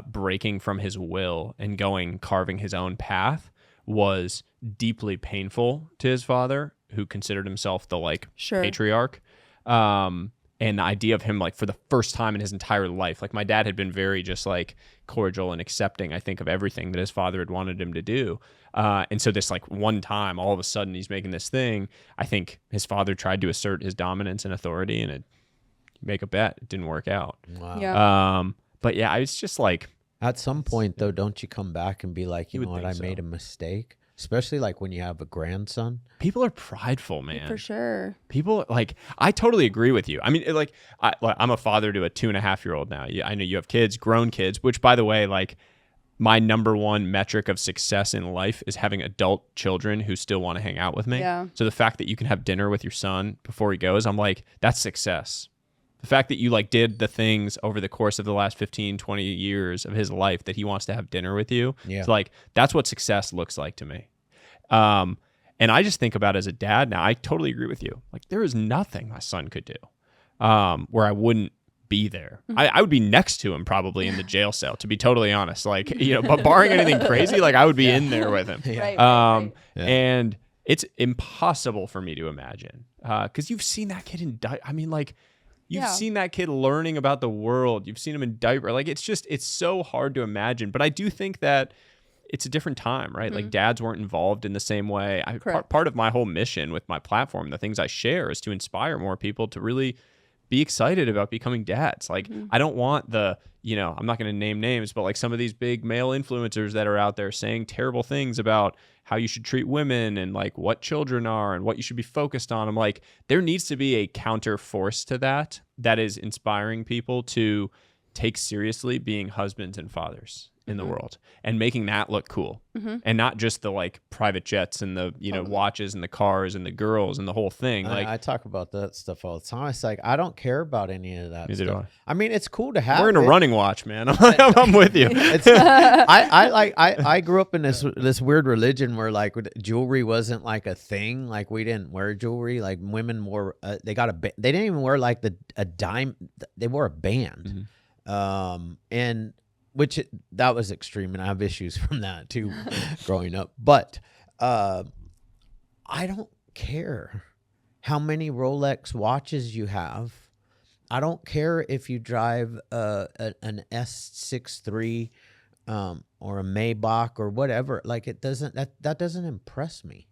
breaking from his will and carving his own path was deeply painful to his father, who considered himself the like patriarch. And And the idea of him, like, for the first time in his entire life, like, my dad had been very just like cordial and accepting, I think, of everything that his father had wanted him to do. And so this, like, one time, all of a sudden he's making this thing. I think his father tried to assert his dominance and authority, and it make a bet. It didn't work out. Wow. Yeah. But yeah, it's just like, at some point though, don't you come back and be like, you know what, I made a mistake? Especially like when you have a grandson. People are prideful, man. For sure. People, like, I totally agree with you. I mean, like, I'm a father to a 2.5-year-old now. I know you have kids, grown kids, which, by the way, like, my number one metric of success in life is having adult children who still want to hang out with me. Yeah. So the fact that you can have dinner with your son before he goes, I'm like, that's success. The fact that you, like, did the things over the course of the last 15, 20 years of his life that he wants to have dinner with you. Yeah. It's like, that's what success looks like to me. And I just think about, as a dad now, I totally agree with you. Like, there is nothing my son could do where I wouldn't be there. I would be next to him probably in the jail cell, to be totally honest. Like, you know, but barring anything crazy, like, I would be in there with him. Right, Yeah. Yeah. And it's impossible for me to imagine, because you've seen that kid in I mean, like, you've seen that kid learning about the world. You've seen him in diaper. Like, it's so hard to imagine. But I do think that it's a different time, right? Like, dads weren't involved in the same way. Part of my whole mission with my platform, the things I share, is to inspire more people to really be excited about becoming dads. Like, I don't want the, you know, I'm not going to name names, but like some of these big male influencers that are out there saying terrible things about how you should treat women and like what children are and what you should be focused on. I'm like, there needs to be a counter force to that is inspiring people to take seriously being husbands and fathers in the world and making that look cool, and not just the like private jets and the, you know, watches and the cars and the girls and the whole thing. Like, I talk about that stuff all the time. It's like, I don't care about any of that Neither stuff. do I mean, it's cool to have. we're in a running watch, man. I'm with you. It's, I grew up in this weird religion where like jewelry wasn't like a thing. Like, we didn't wear jewelry. Like, women wore they didn't even wear like a dime. They wore a band. And which that was extreme, and I have issues from that too, growing up. But I don't care how many Rolex watches you have. I don't care if you drive an S63 or a Maybach or whatever. Like, it doesn't that doesn't impress me.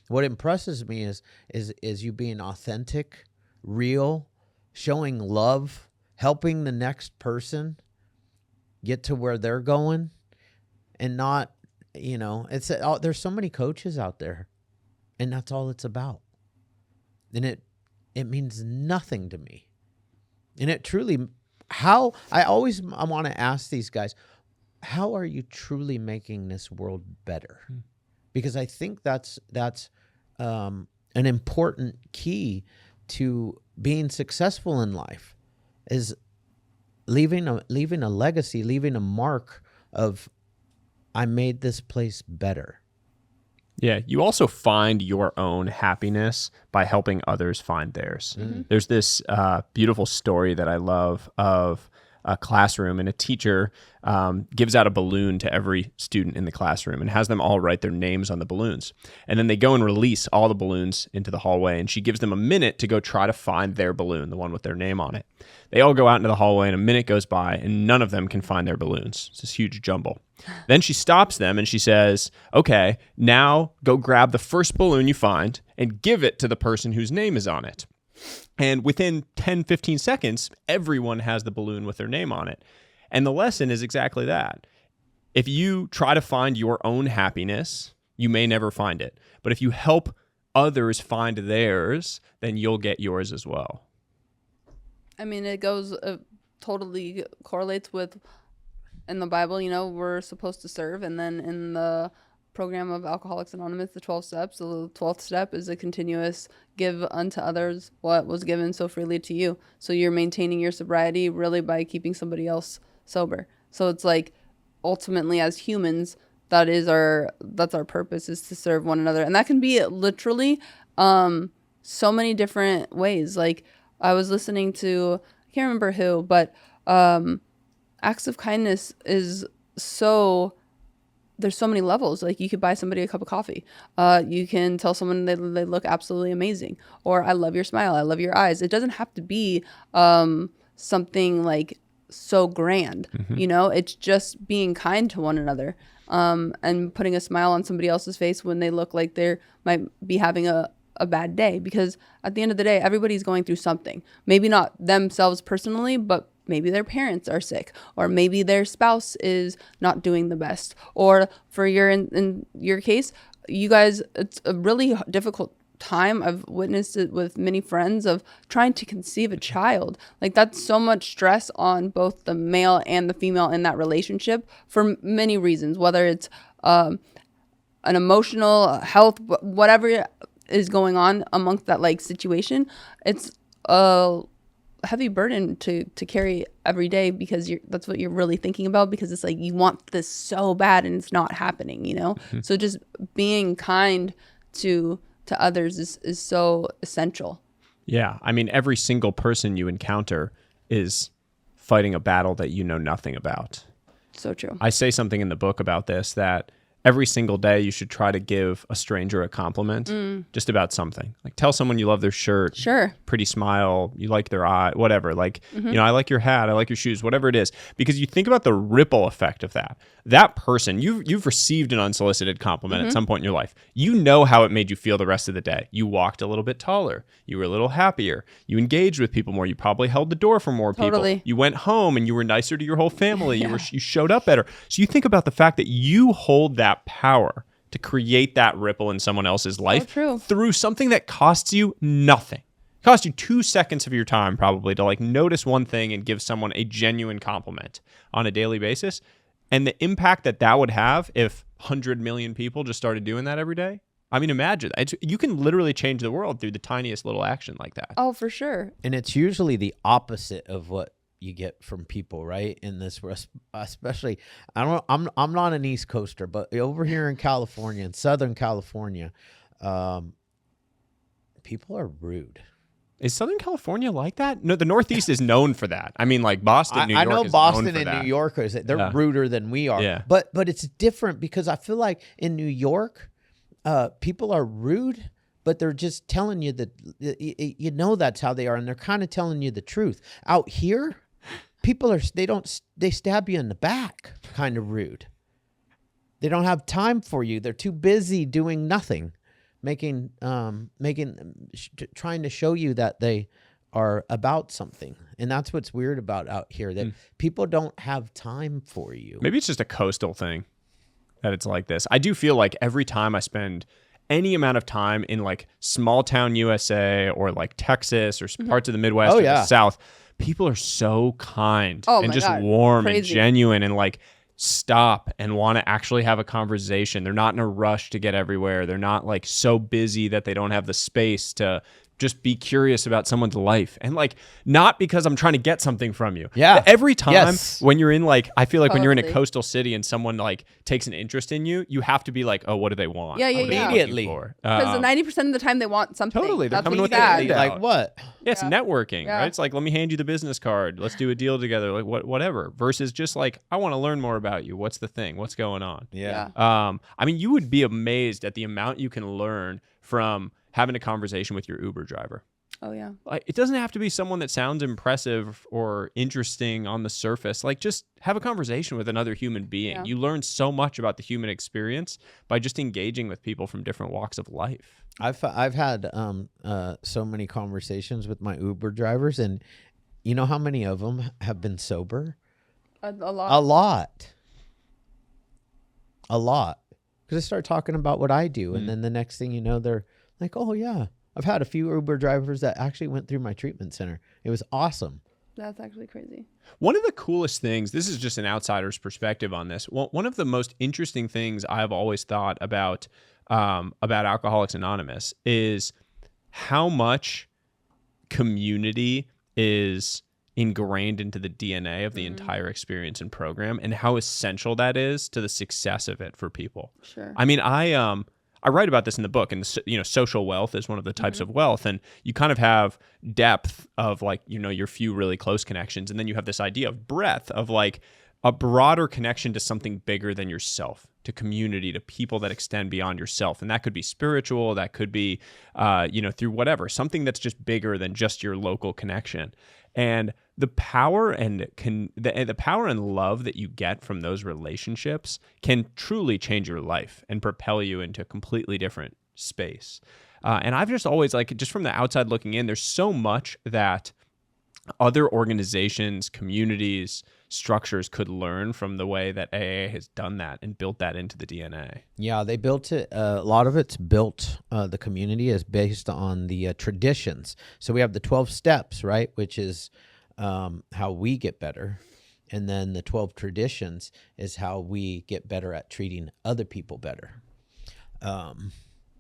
What impresses me is you being authentic, real, showing love, helping the next person get to where they're going, and not, you know, there's so many coaches out there, and that's all it's about. And it means nothing to me. And it truly, I want to ask these guys, how are you truly making this world better? Because I think that's an important key to being successful in life, is leaving a legacy, leaving a mark of, I made this place better. Yeah, you also find your own happiness by helping others find theirs. There's this beautiful story that I love of a classroom, and a teacher gives out a balloon to every student in the classroom and has them all write their names on the balloons. And then they go and release all the balloons into the hallway, and she gives them a minute to go try to find their balloon, the one with their name on it. They all go out into the hallway, and a minute goes by, and none of them can find their balloons. It's this huge jumble. Then she stops them, and she says, okay, now go grab the first balloon you find and give it to the person whose name is on it. And within 10, 15 seconds, everyone has the balloon with their name on it. And the lesson is exactly that. If you try to find your own happiness, you may never find it. But if you help others find theirs, then you'll get yours as well. I mean, it totally correlates with, in the Bible, you know, we're supposed to serve. And then in the program of Alcoholics Anonymous, the 12 steps, the 12th step is a continuous give unto others what was given so freely to you. So you're maintaining your sobriety really by keeping somebody else sober. So it's like, ultimately, as humans, that's our purpose, is to serve one another. And that can be literally so many different ways. Like, I was listening to, I can't remember who, but acts of kindness is so there's so many levels. Like you could buy somebody a cup of coffee. You can tell someone they look absolutely amazing, or I love your smile, I love your eyes. It doesn't have to be something like so grand. It's just being kind to one another, and putting a smile on somebody else's face when they look like they might be having a bad day, because at the end of the day, everybody's going through something. Maybe not themselves personally, but maybe their parents are sick, or maybe their spouse is not doing the best, or for in your case, you guys, it's a really difficult time. I've witnessed it with many friends of trying to conceive a child. Like that's so much stress on both the male and the female in that relationship for many reasons, whether it's an emotional health, whatever is going on amongst that like situation. It's a heavy burden to carry every day, because that's what you're really thinking about, because it's like you want this so bad and it's not happening, So just being kind to others is so essential. Yeah. I mean, every single person you encounter is fighting a battle that you know nothing about. So true. I say something in the book about this, that every single day you should try to give a stranger a compliment just about something. Like tell someone you love their shirt, sure, pretty smile, you like their eye, whatever. Like, I like your hat, I like your shoes, whatever it is. Because you think about the ripple effect of that. That person, you've received an unsolicited compliment at some point in your life. You know how it made you feel the rest of the day. You walked a little bit taller. You were a little happier. You engaged with people more. You probably held the door for more people. You went home and you were nicer to your whole family. Yeah. You showed up better. So you think about the fact that you hold that power to create that ripple in someone else's life through something that costs you nothing. It costs you 2 seconds of your time probably to like notice one thing and give someone a genuine compliment on a daily basis. And the impact that would have if 100 million people just started doing that every day. I mean, imagine that. You can literally change the world through the tiniest little action like that. Oh, for sure. And it's usually the opposite of what you get from people, right? In this, especially, I'm not an East Coaster, but over here in California, in Southern California, people are rude. Is Southern California like that? No, the Northeast is known for that. I mean, like Boston, New York. I know is Boston known for and that. New York they're ruder than we are. Yeah. But it's different, because I feel like in New York, people are rude, but they're just telling you that that's how they are, and they're kind of telling you the truth. Out here, people they stab you in the back, kind of rude. They don't have time for you. They're too busy doing nothing. Trying to show you that they are about something. And that's what's weird about out here, that people don't have time for you. Maybe it's just a coastal thing that it's like this. I do feel like every time I spend any amount of time in like small town USA or like Texas or parts of the Midwest or the South, people are so kind and just warm and genuine and like stop and want to actually have a conversation. They're not in a rush to get everywhere. They're not like so busy that they don't have the space to just be curious about someone's life. And like, not because I'm trying to get something from you. Yeah. But every time when you're in like, I feel like when you're in a coastal city and someone like takes an interest in you, you have to be like, oh, what do they want? Yeah. Immediately. Because 90% of the time they want something. Totally. They're That's coming with that. Like what? Yeah, it's networking, right? It's like, let me hand you the business card. Let's do a deal together. Like whatever. Versus just like, I want to learn more about you. What's the thing? What's going on? Yeah. I mean, you would be amazed at the amount you can learn from having a conversation with your Uber driver. Oh, yeah. Like, it doesn't have to be someone that sounds impressive or interesting on the surface. Like, just have a conversation with another human being. Yeah. You learn so much about the human experience by just engaging with people from different walks of life. I've had so many conversations with my Uber drivers, and you know how many of them have been sober? A lot. Because I start talking about what I do, and then the next thing you know, they're like, oh, yeah. I've had a few Uber drivers that actually went through my treatment center. It was awesome. That's actually crazy. One of the coolest things, this is just an outsider's perspective on this. One of the most interesting things I've always thought about Alcoholics Anonymous is how much community is ingrained into the DNA of the entire experience and program, and how essential that is to the success of it for people. Sure. I mean, I write about this in the book, and social wealth is one of the types of wealth, and you kind of have depth of like, your few really close connections, and then you have this idea of breadth of like a broader connection to something bigger than yourself, to community, to people that extend beyond yourself. And that could be spiritual, that could be, through whatever, something that's just bigger than just your local connection. And the power and the power and love that you get from those relationships can truly change your life and propel you into a completely different space. And I've just always, just from the outside looking in, there's so much that other organizations, communities, structures could learn from the way that AA has done that and built that into the DNA. Yeah, they built it. A lot of it's built, the community is based on the traditions. So we have the 12 steps, right, which is how we get better. And then the 12 traditions is how we get better at treating other people better,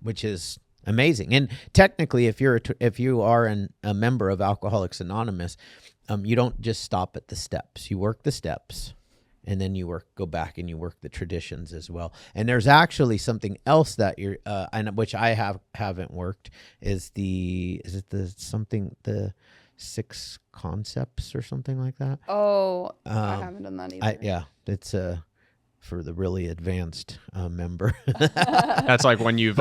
which is amazing. And technically, if you are a member of Alcoholics Anonymous, you don't just stop at the steps. You work the steps, and then you go back and you work the traditions as well. And there's actually something else that you're, and which I haven't worked, is the 6 concepts or something like that. Oh, I haven't done that either. It's for the really advanced member. That's like when you've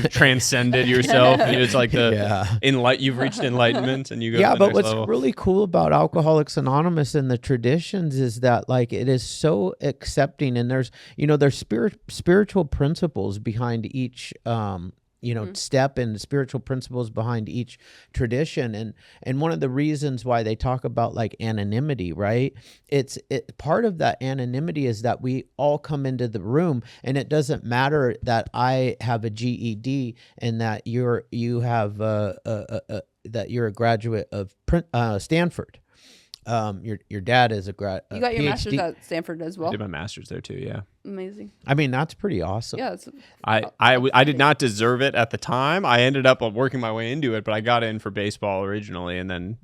transcended yourself. It's like you've reached enlightenment and you go to the but next what's level. really cool about Alcoholics Anonymous and the traditions is that it is so accepting, and there's spiritual principles behind each step, and spiritual principles behind each tradition. And one of the reasons why they talk about anonymity, right? Part of that anonymity is that we all come into the room, and it doesn't matter that I have a GED and that you're a graduate of Stanford. Your dad is a grad. You got your PhD. master's at Stanford as well. I did my master's there too. Yeah. Amazing. I mean, that's pretty awesome. Yeah. I did not deserve it at the time. I ended up working my way into it, but I got in for baseball originally, and then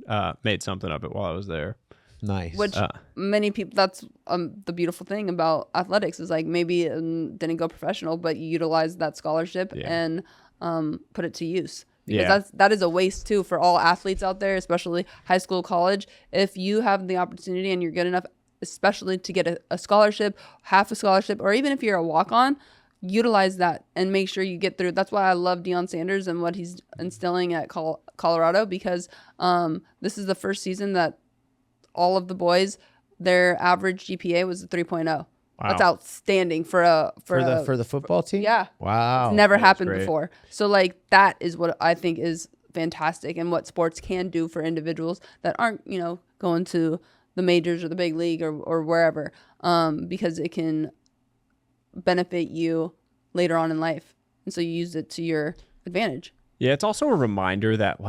made something of it while I was there. Nice. Which many people, that's the beautiful thing about athletics is maybe didn't go professional, but you utilized that scholarship and put it to use. Because that is a waste too for all athletes out there, especially high school, college. If you have the opportunity and you're good enough, especially to get a scholarship, half a scholarship, or even if you're a walk-on, utilize that and make sure you get through. That's why I love Deion Sanders and what he's instilling at Colorado, because this is the first season that all of the boys, their average GPA was a 3.0. Wow. That's outstanding for the football team. Yeah. Wow. It's never happened before. So that is what I think is fantastic, and what sports can do for individuals that aren't, going to the majors or the big league or wherever, because it can benefit you later on in life. And so you use it to your advantage. Yeah. It's also a reminder that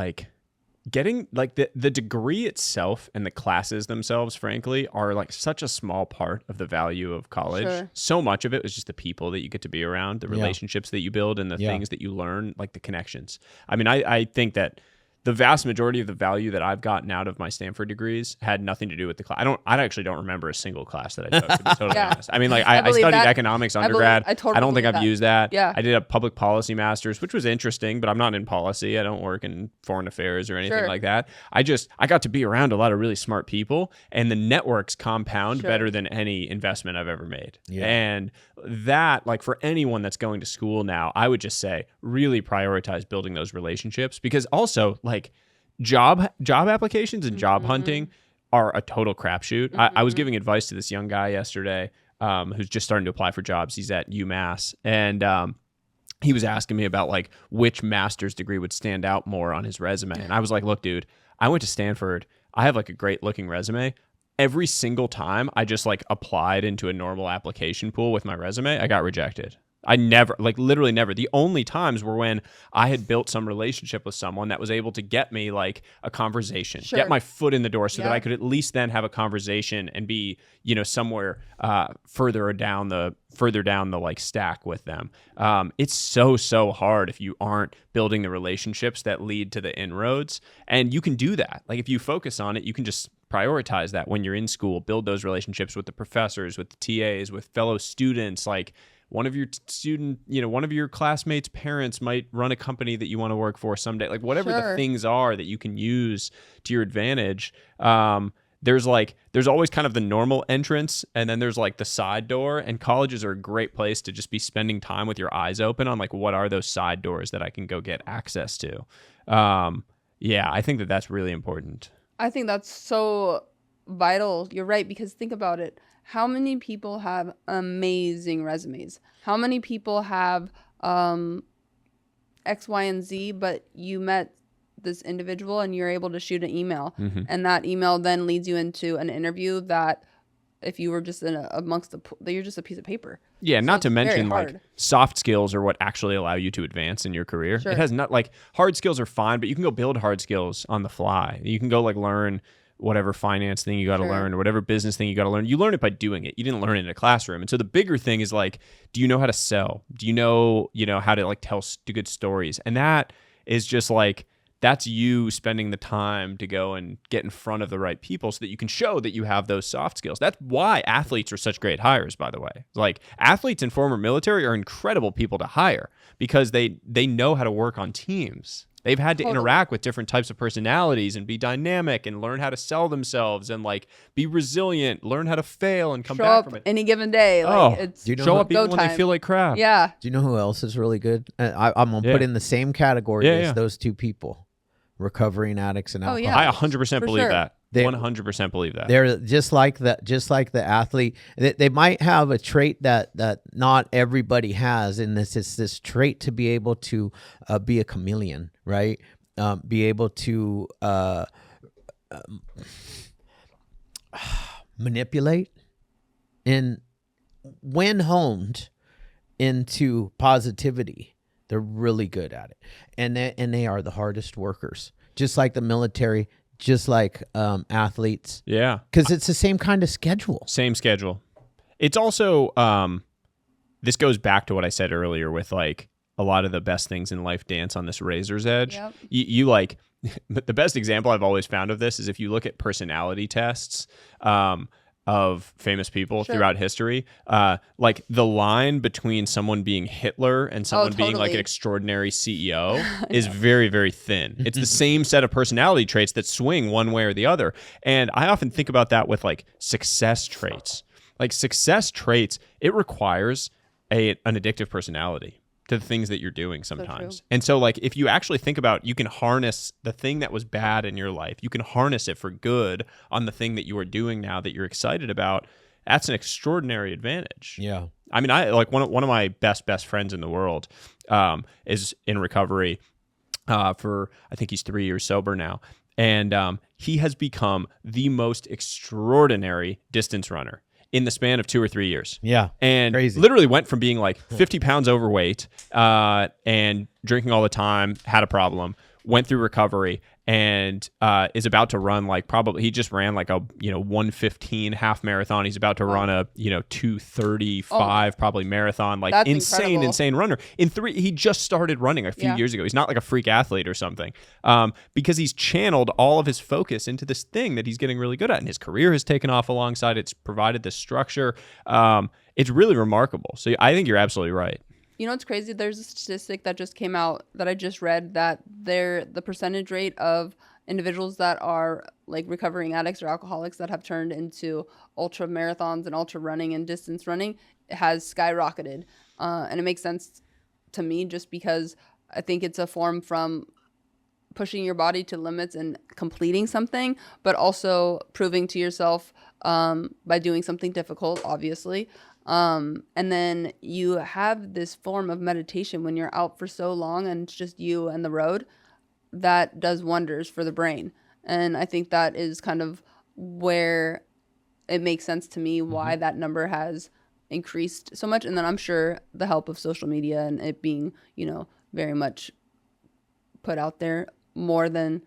getting the degree itself and the classes themselves, frankly, are such a small part of the value of college. Sure. So much of it is just the people that you get to be around, the relationships that you build, and the things that you learn, the connections. I mean, I think that the vast majority of the value that I've gotten out of my Stanford degrees had nothing to do with the class. I actually don't remember a single class that I took, to be totally honest. I mean, I studied economics undergrad. I don't think I've used that. Yeah. I did a public policy master's, which was interesting, but I'm not in policy. I don't work in foreign affairs or anything like that. I got to be around a lot of really smart people, and the networks compound better than any investment I've ever made. Yeah. And that, for anyone that's going to school now, I would just say really prioritize building those relationships, because also job applications and job hunting are a total crapshoot. I was giving advice to this young guy yesterday who's just starting to apply for jobs. He's at UMass, and he was asking me about which master's degree would stand out more on his resume. And I was like, look, dude, I went to Stanford. I have a great looking resume. Every single time I just applied into a normal application pool with my resume, I got rejected. I never, literally never. The only times were when I had built some relationship with someone that was able to get me a conversation, get my foot in the door so that I could at least then have a conversation and be, somewhere further down the stack with them. It's so hard if you aren't building the relationships that lead to the inroads. And you can do that. If you focus on it, you can just prioritize that when you're in school, build those relationships with the professors, with the TAs, with fellow students. One of your classmates' parents might run a company that you want to work for someday. Whatever the things are that you can use to your advantage, there's always kind of the normal entrance, and then there's like the side door, and colleges are a great place to just be spending time with your eyes open on like, what are those side doors that I can go get access to? Yeah, I think that's really important. I think that's so vital. You're right, because think about it. How many people have amazing resumes? How many people have X, Y, and Z, but you met this individual and you're able to shoot an email, and that email then leads you into an interview that if you were just you're just a piece of paper. Yeah, so not to mention like soft skills are what actually allow you to advance in your career. Sure. It has not like hard skills are fine, but you can go build hard skills on the fly. You can go like learn whatever finance thing you got to learn or whatever business thing you got to learn. You learn it by doing it. You didn't learn it in a classroom. And so the bigger thing is like, do you know how to sell? Do you know how to like tell good stories? And that is just like, that's you spending the time to go and get in front of the right people so that you can show that you have those soft skills. That's why athletes are such great hires, by the way. Like athletes and former military are incredible people to hire because they know how to work on teams. They've had to interact with different types of personalities and be dynamic and learn how to sell themselves and like be resilient, learn how to fail and come back from it. Any given day. Like, it's show up even when they feel like crap. Yeah. Do you know who else is really good? I'm going to put in the same category as those two people. Recovering addicts and alcohol. I 100% believe that. 100% believe that. They're just like the athlete. They might have a trait that not everybody has, and this is this trait to be able to be a chameleon, right? Be able to manipulate, and when honed into positivity, they're really good at it, and they are the hardest workers, just like the military, just like athletes. Yeah, because it's the same kind of schedule. Same schedule. It's also this goes back to what I said earlier with like a lot of the best things in life dance on this razor's edge. Yep. You like the best example I've always found of this is if you look at personality tests. Of famous people throughout history, like the line between someone being Hitler and someone being like an extraordinary CEO is very, very thin. It's the same set of personality traits that swing one way or the other. And I often think about that with like success traits. Like success traits, it requires an addictive personality to the things that you're doing sometimes. And so like if you actually think about, you can harness the thing that was bad in your life, you can harness it for good on the thing that you are doing now that you're excited about. That's an extraordinary advantage. Yeah. I mean, I like one of my best friends in the world is in recovery for, I think he's 3 years sober now. And he has become the most extraordinary distance runner in the span of 2 or 3 years. Yeah. And crazy. Literally went from being like 50 pounds overweight and drinking all the time, had a problem, went through recovery, and is about to run like he just ran like a 1:15 half marathon. He's about to run a 2:35 probably marathon. Like insane runner. He just started running a few years ago. He's not like a freak athlete or something, because he's channeled all of his focus into this thing that he's getting really good at, and his career has taken off alongside. It's provided this structure. It's really remarkable. So I think you're absolutely right. You know what's crazy? There's a statistic that just came out that I just read that the percentage rate of individuals that are like recovering addicts or alcoholics that have turned into ultra marathons and ultra running and distance running has skyrocketed. And it makes sense to me just because I think it's a form from pushing your body to limits and completing something, but also proving to yourself by doing something difficult, obviously. And then you have this form of meditation when you're out for so long and it's just you and the road that does wonders for the brain. And I think that is kind of where it makes sense to me why that number has increased so much. And then I'm sure the help of social media and it being, very much put out there more than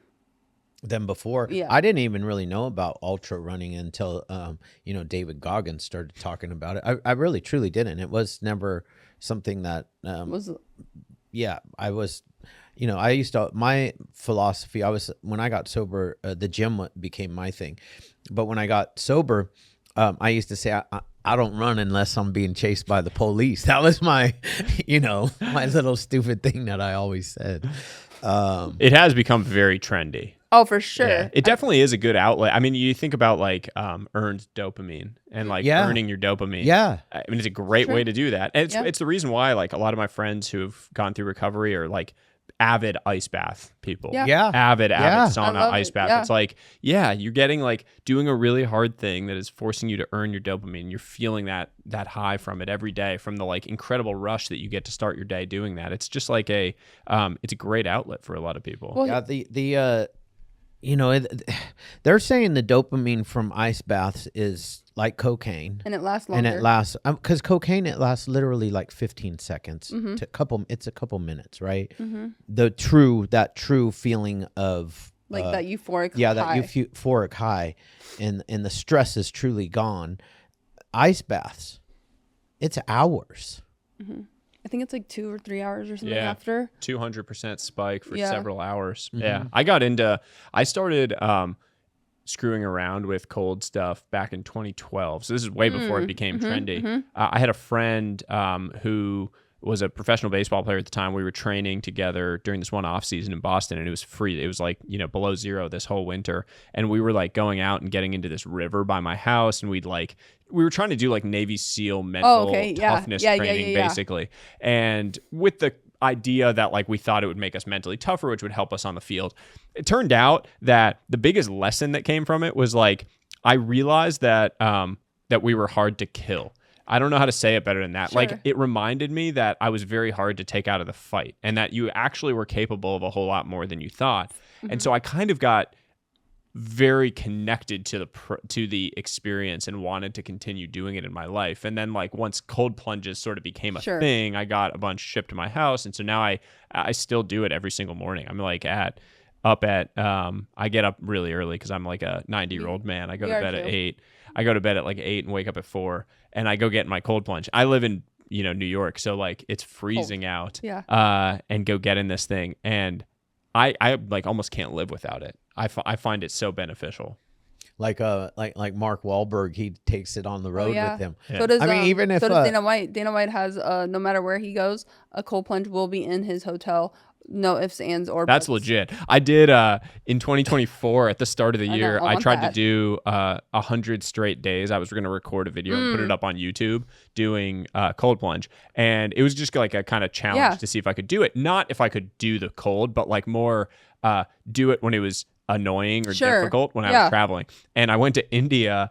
before. Yeah. I didn't even really know about ultra running until David Goggins started talking about it. I really truly didn't. It was never something that I used to, my philosophy, when I got sober, the gym became my thing. But when I got sober, I used to say, I don't run unless I'm being chased by the police. That was my, my little stupid thing that I always said. It has become very trendy. Oh, for sure. Yeah, it definitely is a good outlet. I mean, you think about like earned dopamine and like earning your dopamine. Yeah. I mean, it's a great way to do that. And it's the reason why like a lot of my friends who've gone through recovery are like avid ice bath people. Yeah. Avid sauna ice bath. Yeah. It's like, you're getting like doing a really hard thing that is forcing you to earn your dopamine. You're feeling that high from it every day, from the like incredible rush that you get to start your day doing that. It's just like it's a great outlet for a lot of people. Well, yeah, they're saying the dopamine from ice baths is like cocaine, and it lasts longer. And it lasts because cocaine, it lasts literally like 15 seconds to it's a couple minutes, right? That true feeling of like that euphoric high. That euphoric high, and the stress is truly gone. Ice baths, it's hours. I think it's like 2 or 3 hours or something after. 200% spike for several hours. Yeah. I started screwing around with cold stuff back in 2012. So this is way before it became trendy. I had a friend who was a professional baseball player at the time. We were training together during this one off season in Boston, and it was free. It was like, below zero this whole winter. And we were like going out and getting into this river by my house, and we were trying to do like Navy SEAL mental toughness training, basically. And with the idea that like we thought it would make us mentally tougher, which would help us on the field. It turned out that the biggest lesson that came from it was like, I realized that we were hard to kill. I don't know how to say it better than that. Sure. Like, it reminded me that I was very hard to take out of the fight, and that you actually were capable of a whole lot more than you thought. And so I kind of got very connected to the experience and wanted to continue doing it in my life. And then like once cold plunges sort of became a thing, I got a bunch shipped to my house, and so now I still do it every single morning. I'm like I get up really early because I'm like a 90-year-old man. I go to bed at 8. I go to bed at like 8 and wake up at 4, and I go get my cold plunge. I live in New York, so like it's freezing out. And go get in this thing, and I like almost can't live without it. I find it so beneficial. Like Mark Wahlberg, he takes it on the road with him. So does even if Dana White. Dana White has no matter where he goes, a cold plunge will be in his hotel. No ifs, ands, or buts. That's legit. I did in 2024 at the start of the year. I tried to do 100 straight days. I was going to record a video and put it up on YouTube doing cold plunge, and it was just like a kind of challenge to see if I could do it. Not if I could do the cold, but like more do it when it was annoying or difficult when I was traveling. And I went to India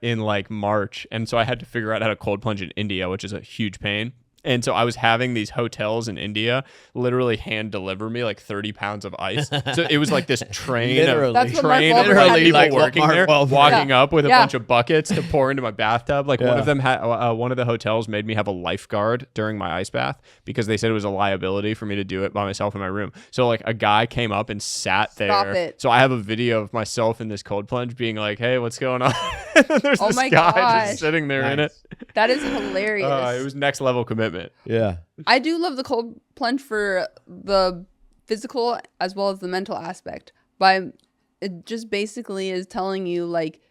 in like March, and so I had to figure out how to cold plunge in India, which is a huge pain. And so I was having these hotels in India literally hand deliver me like 30 pounds of ice. So it was like this train of people working there, walking up with a bunch of buckets to pour into my bathtub. Like one of them had one of the hotels made me have a lifeguard during my ice bath because they said it was a liability for me to do it by myself in my room. So like a guy came up and sat there. So I have a video of myself in this cold plunge being like, "Hey, what's going on?" And then there's this guy just sitting there in it. That is hilarious. It was next level commitment. Yeah. I do love the cold plunge for the physical as well as the mental aspect. It just basically is telling you, like,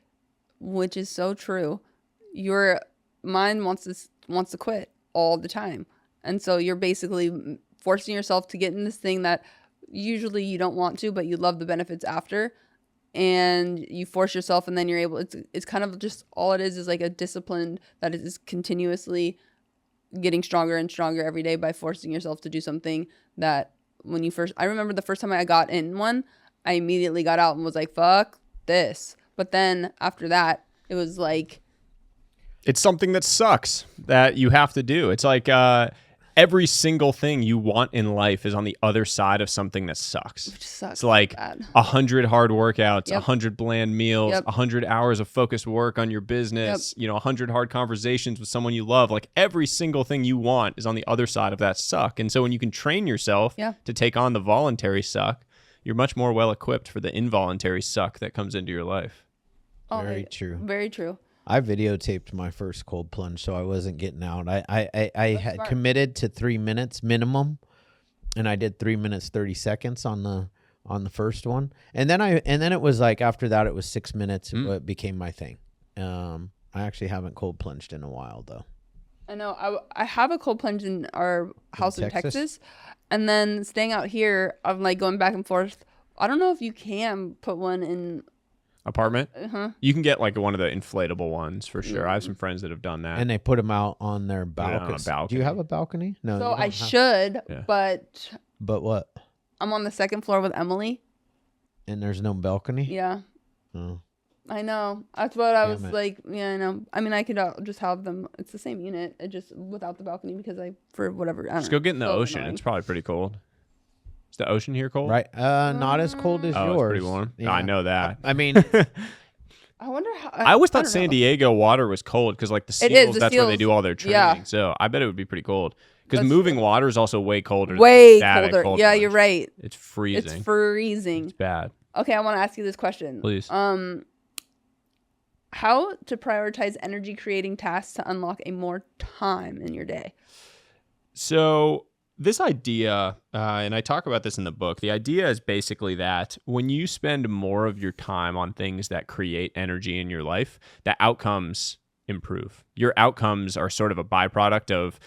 which is so true, your mind wants to quit all the time. And so you're basically forcing yourself to get in this thing that usually you don't want to, but you love the benefits after. And you force yourself, and then you're able, it's kind of just all it is like a discipline that is continuously getting stronger and stronger every day by forcing yourself to do something that I remember the first time I got in one, I immediately got out and was like, fuck this. But then after that, it was like, it's something that sucks that you have to do. It's like, every single thing you want in life is on the other side of something that sucks. Which sucks. It's like 100 hard workouts, 100 bland meals, 100 hours of focused work on your business, 100 hard conversations with someone you love. Like every single thing you want is on the other side of that suck. And so when you can train yourself to take on the voluntary suck, you're much more well equipped for the involuntary suck that comes into your life. Very true. Very true. I videotaped my first cold plunge, so I wasn't getting out. I had committed to 3 minutes minimum, and I did 3 minutes 30 seconds on the first one, and then it was like after that it was 6 minutes. It became my thing. I actually haven't cold plunged in a while though. I know. I have a cold plunge in our house in Texas, and then staying out here, I'm like going back and forth. I don't know if you can put one in apartment. You can get like one of the inflatable ones for sure. I have some friends that have done that, and they put them out on their balcony. Do you have a balcony? No. So I should, but what? I'm on the second floor with Emily, and there's no balcony. Yeah. Oh. I know. That's what I was like. Yeah, I know. I mean, I could just have them. It's the same unit, it just without the balcony because for whatever. I don't know. Go get in the ocean. Annoying. It's probably pretty cold. Is the ocean here cold? Right. Not as cold as yours. It's pretty warm. Yeah. I know that. I mean, I wonder how. I always thought San Diego water was cold because like the seals, that's where they do all their training. Yeah. So I bet it would be pretty cold. Because moving water is also way colder. Way colder. Cold plunge. You're right. It's freezing. It's freezing. It's bad. Okay, I want to ask you this question. Please. How to prioritize energy creating tasks to unlock a more time in your day? So this idea, and I talk about this in the book, the idea is basically that when you spend more of your time on things that create energy in your life, the outcomes improve. Your outcomes are sort of a byproduct of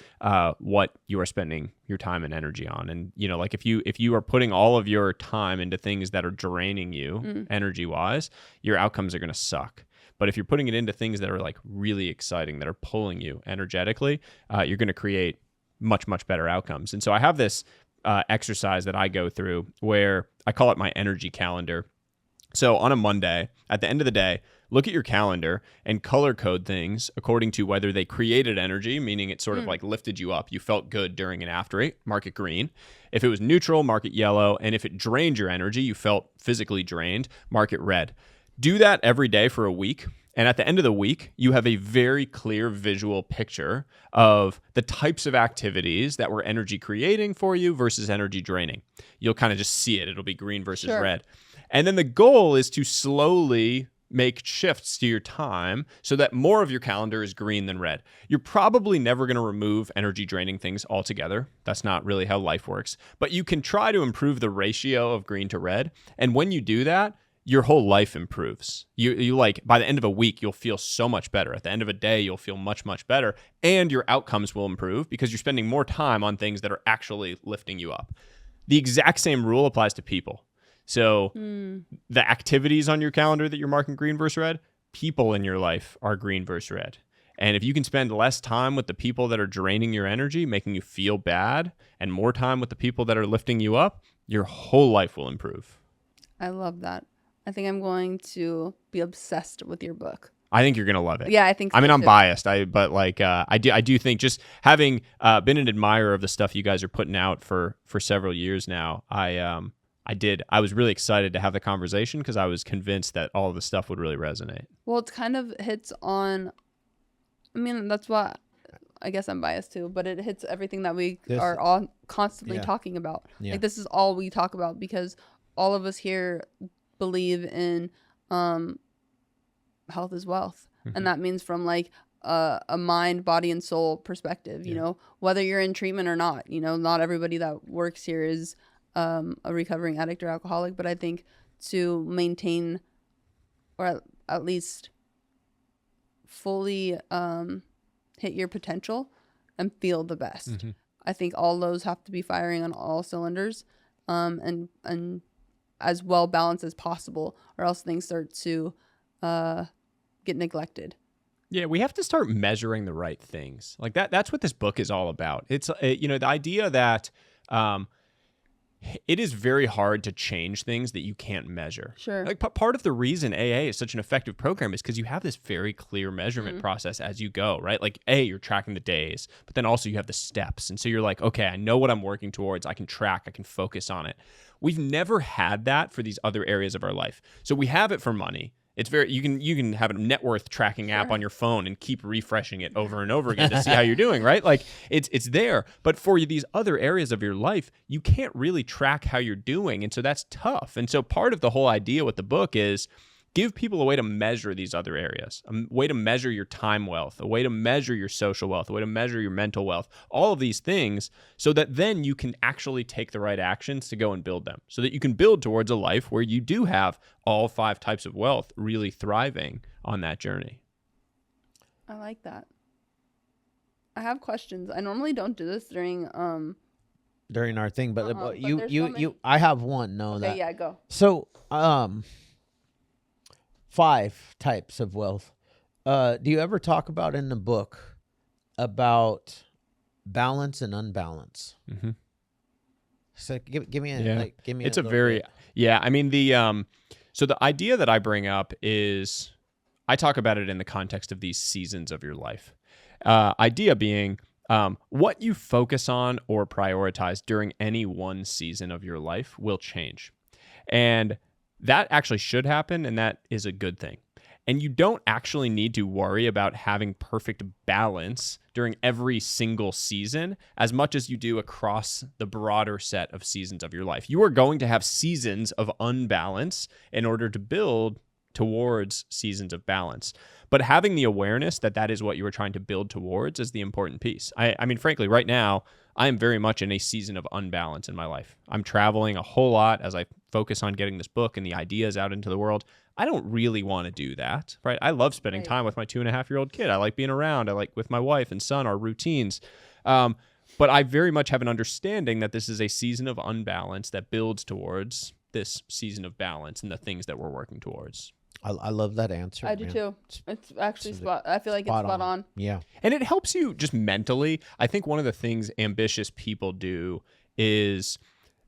what you are spending your time and energy on. And, you know, like if you are putting all of your time into things that are draining you energy-wise, your outcomes are going to suck. But if you're putting it into things that are like really exciting, that are pulling you energetically, you're going to create much, much better outcomes. And so I have this exercise that I go through where I call it my energy calendar. So on a Monday, at the end of the day, look at your calendar and color code things according to whether they created energy, meaning it sort of like lifted you up. You felt good during and after it, mark it green. If it was neutral, mark it yellow. And if it drained your energy, you felt physically drained, mark it red. Do that every day for a week. And at the end of the week, you have a very clear visual picture of the types of activities that were energy creating for you versus energy draining. You'll kind of just see it. It'll be green versus red. And then the goal is to slowly make shifts to your time so that more of your calendar is green than red. You're probably never going to remove energy draining things altogether. That's not really how life works. But you can try to improve the ratio of green to red. And when you do that, your whole life improves. You like by the end of a week, you'll feel so much better. At the end of a day, you'll feel much, much better. And your outcomes will improve because you're spending more time on things that are actually lifting you up. The exact same rule applies to people. So the activities on your calendar that you're marking green versus red, people in your life are green versus red. And if you can spend less time with the people that are draining your energy, making you feel bad, and more time with the people that are lifting you up, your whole life will improve. I love that. I think I'm going to be obsessed with your book. I think you're gonna love it. Yeah, I think so. I mean, I'm biased, but I do think just having been an admirer of the stuff you guys are putting out for several years now, I was really excited to have the conversation because I was convinced that all of the stuff would really resonate. Well, it kind of hits on, I mean, that's what, I guess I'm biased too, but it hits everything that we are all constantly talking about. Yeah. Like this is all we talk about because all of us here believe in health is wealth. And that means from like a mind, body, and soul perspective, you know, whether you're in treatment or not, you know, not everybody that works here is a recovering addict or alcoholic, but I think to maintain or at least fully hit your potential and feel the best. I think all those have to be firing on all cylinders and as well balanced as possible, or else things start to get neglected. Yeah, we have to start measuring the right things. Like that's what this book is all about. It's you know, the idea that it is very hard to change things that you can't measure. Sure. Like part of the reason AA is such an effective program is because you have this very clear measurement process as you go, right? Like you're tracking the days, but then also you have the steps. And so you're like, okay, I know what I'm working towards. I can track, I can focus on it. We've never had that for these other areas of our life. So we have it for money. It's very you can have a net worth tracking app on your phone and keep refreshing it over and over again to see how you're doing, right? Like it's there. But for these other areas of your life, you can't really track how you're doing. And so that's tough. And so part of the whole idea with the book is give people a way to measure these other areas, a way to measure your time wealth, a way to measure your social wealth, a way to measure your mental wealth, all of these things, so that then you can actually take the right actions to go and build them, so that you can build towards a life where you do have all 5 types of wealth really thriving on that journey. I like that. I have questions. I normally don't do this during during our thing, but I have one. Okay, yeah, go. So, 5 types of wealth. Do you ever talk about in the book about balance and unbalance? Mm-hmm. So give me a It's a very bit. I mean so the idea that I bring up is I talk about it in the context of these seasons of your life. Idea being what you focus on or prioritize during any one season of your life will change. And that actually should happen, and that is a good thing. And you don't actually need to worry about having perfect balance during every single season as much as you do across the broader set of seasons of your life. You are going to have seasons of unbalance in order to build towards seasons of balance. But having the awareness that that is what you are trying to build towards is the important piece. I mean, frankly, right now, I am very much in a season of unbalance in my life. I'm traveling a whole lot as I focus on getting this book and the ideas out into the world. I don't really want to do that, right? I love spending time with my 2.5-year-old kid. I like being around. I like with my wife and son, our routines. But I very much have an understanding that this is a season of unbalance that builds towards this season of balance and the things that we're working towards. I love that answer. I do too. It's actually I feel like it's spot on. Yeah. And it helps you just mentally. I think one of the things ambitious people do is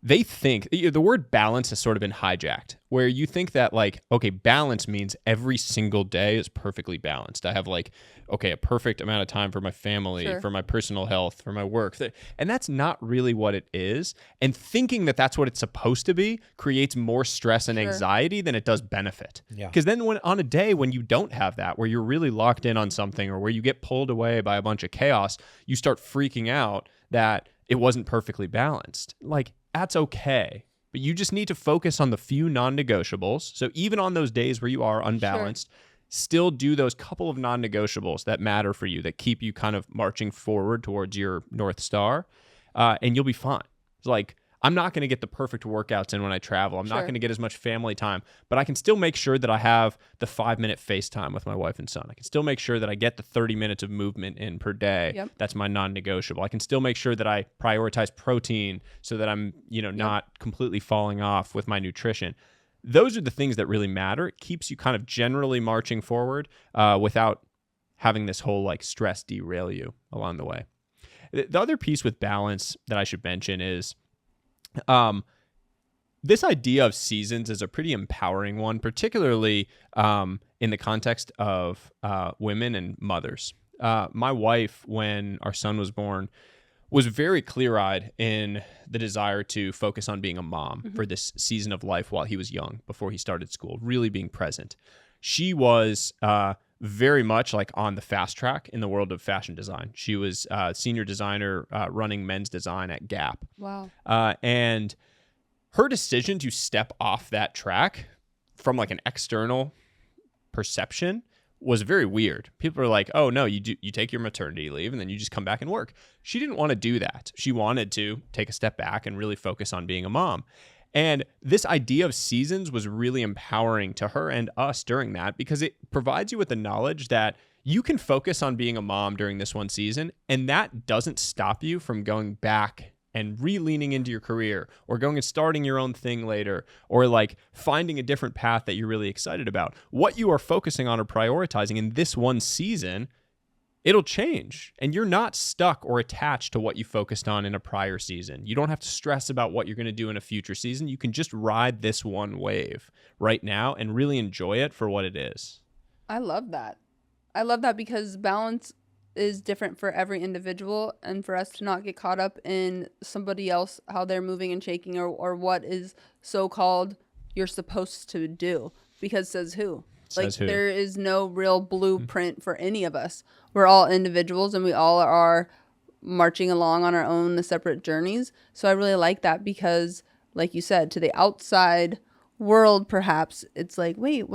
they think the word balance has sort of been hijacked, where you think that like, okay, balance means every single day is perfectly balanced. I have like, okay, a perfect amount of time for my family, for my personal health, for my work. And that's not really what it is. And thinking that that's what it's supposed to be creates more stress and anxiety than it does benefit. Yeah. Because then on a day when you don't have that, where you're really locked in on something or where you get pulled away by a bunch of chaos, you start freaking out that it wasn't perfectly balanced. Like, that's okay. But you just need to focus on the few non-negotiables. So even on those days where you are unbalanced, still do those couple of non-negotiables that matter for you, that keep you kind of marching forward towards your North Star, and you'll be fine. It's like, I'm not going to get the perfect workouts in when I travel. I'm not going to get as much family time, but I can still make sure that I have the 5-minute FaceTime with my wife and son. I can still make sure that I get the 30 minutes of movement in per day. Yep. That's my non-negotiable. I can still make sure that I prioritize protein so that I'm, not completely falling off with my nutrition. Those are the things that really matter. It keeps you kind of generally marching forward without having this whole like stress derail you along the way. The other piece with balance that I should mention is this idea of seasons is a pretty empowering one, particularly in the context of women and mothers. My wife, when our son was born, was very clear-eyed in the desire to focus on being a mom for this season of life while he was young, before he started school, really being present. She was very much like on the fast track in the world of fashion design. She was senior designer running men's design at Gap. Wow. And her decision to step off that track from like an external perception was very weird. People were like, oh no, you take your maternity leave and then you just come back and work. She didn't want to do that. She wanted to take a step back and really focus on being a mom. And this idea of seasons was really empowering to her and us during that, because it provides you with the knowledge that you can focus on being a mom during this one season, and that doesn't stop you from going back and re-leaning into your career, or going and starting your own thing later, or like finding a different path that you're really excited about. What you are focusing on or prioritizing in this one season, it'll change, and you're not stuck or attached to what you focused on in a prior season. You don't have to stress about what you're going to do in a future season. You can just ride this one wave right now and really enjoy it for what it is. I love that. I love that, because balance is different for every individual, and for us to not get caught up in somebody else, how they're moving and shaking, or what is so-called you're supposed to do, because says who? Like, there is no real blueprint for any of us. We're all individuals, and we all are marching along on our own separate journeys. So I really like that, because, like you said, to the outside world, perhaps it's like, wait,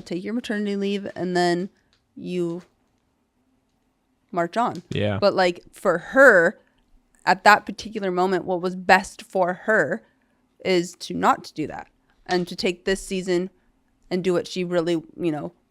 take your maternity leave and then you march on. Yeah. But like for her, at that particular moment, what was best for her is to not do that, and to take this season and do what she really,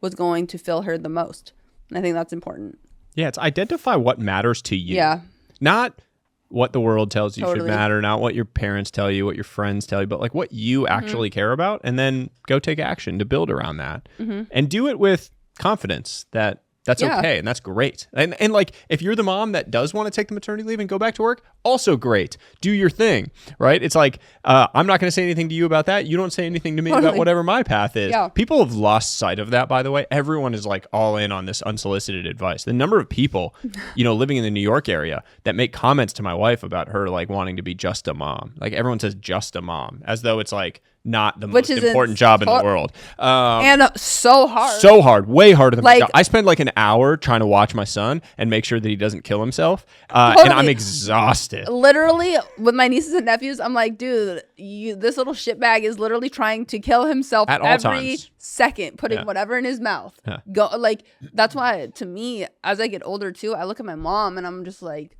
was going to fill her the most. And I think that's important. Yeah, it's identify what matters to you. Yeah. Not what the world tells you should Totally. matter, not what your parents tell you, what your friends tell you, but like what you actually care about, and then go take action to build around that. And do it with confidence that that's okay and that's great. And like if you're the mom that does want to take the maternity leave and go back to work, also great. Do your thing, right? It's like I'm not going to say anything to you about that. You don't say anything to me about whatever my path is. Yeah. People have lost sight of that, by the way. Everyone is like all in on this unsolicited advice. The number of people, living in the New York area that make comments to my wife about her like wanting to be just a mom. Like everyone says just a mom as though it's like not the most important job in the world. And so hard. So hard. Way harder than my Like- job. I spend like an hour trying to watch my son and make sure that he doesn't kill himself. And I'm exhausted. Literally, with my nieces and nephews, I'm like, dude, this little shitbag is literally trying to kill himself At all every times. second, putting whatever in his mouth. Yeah. Go like that's why, to me, as I get older too, I look at my mom and I'm just like,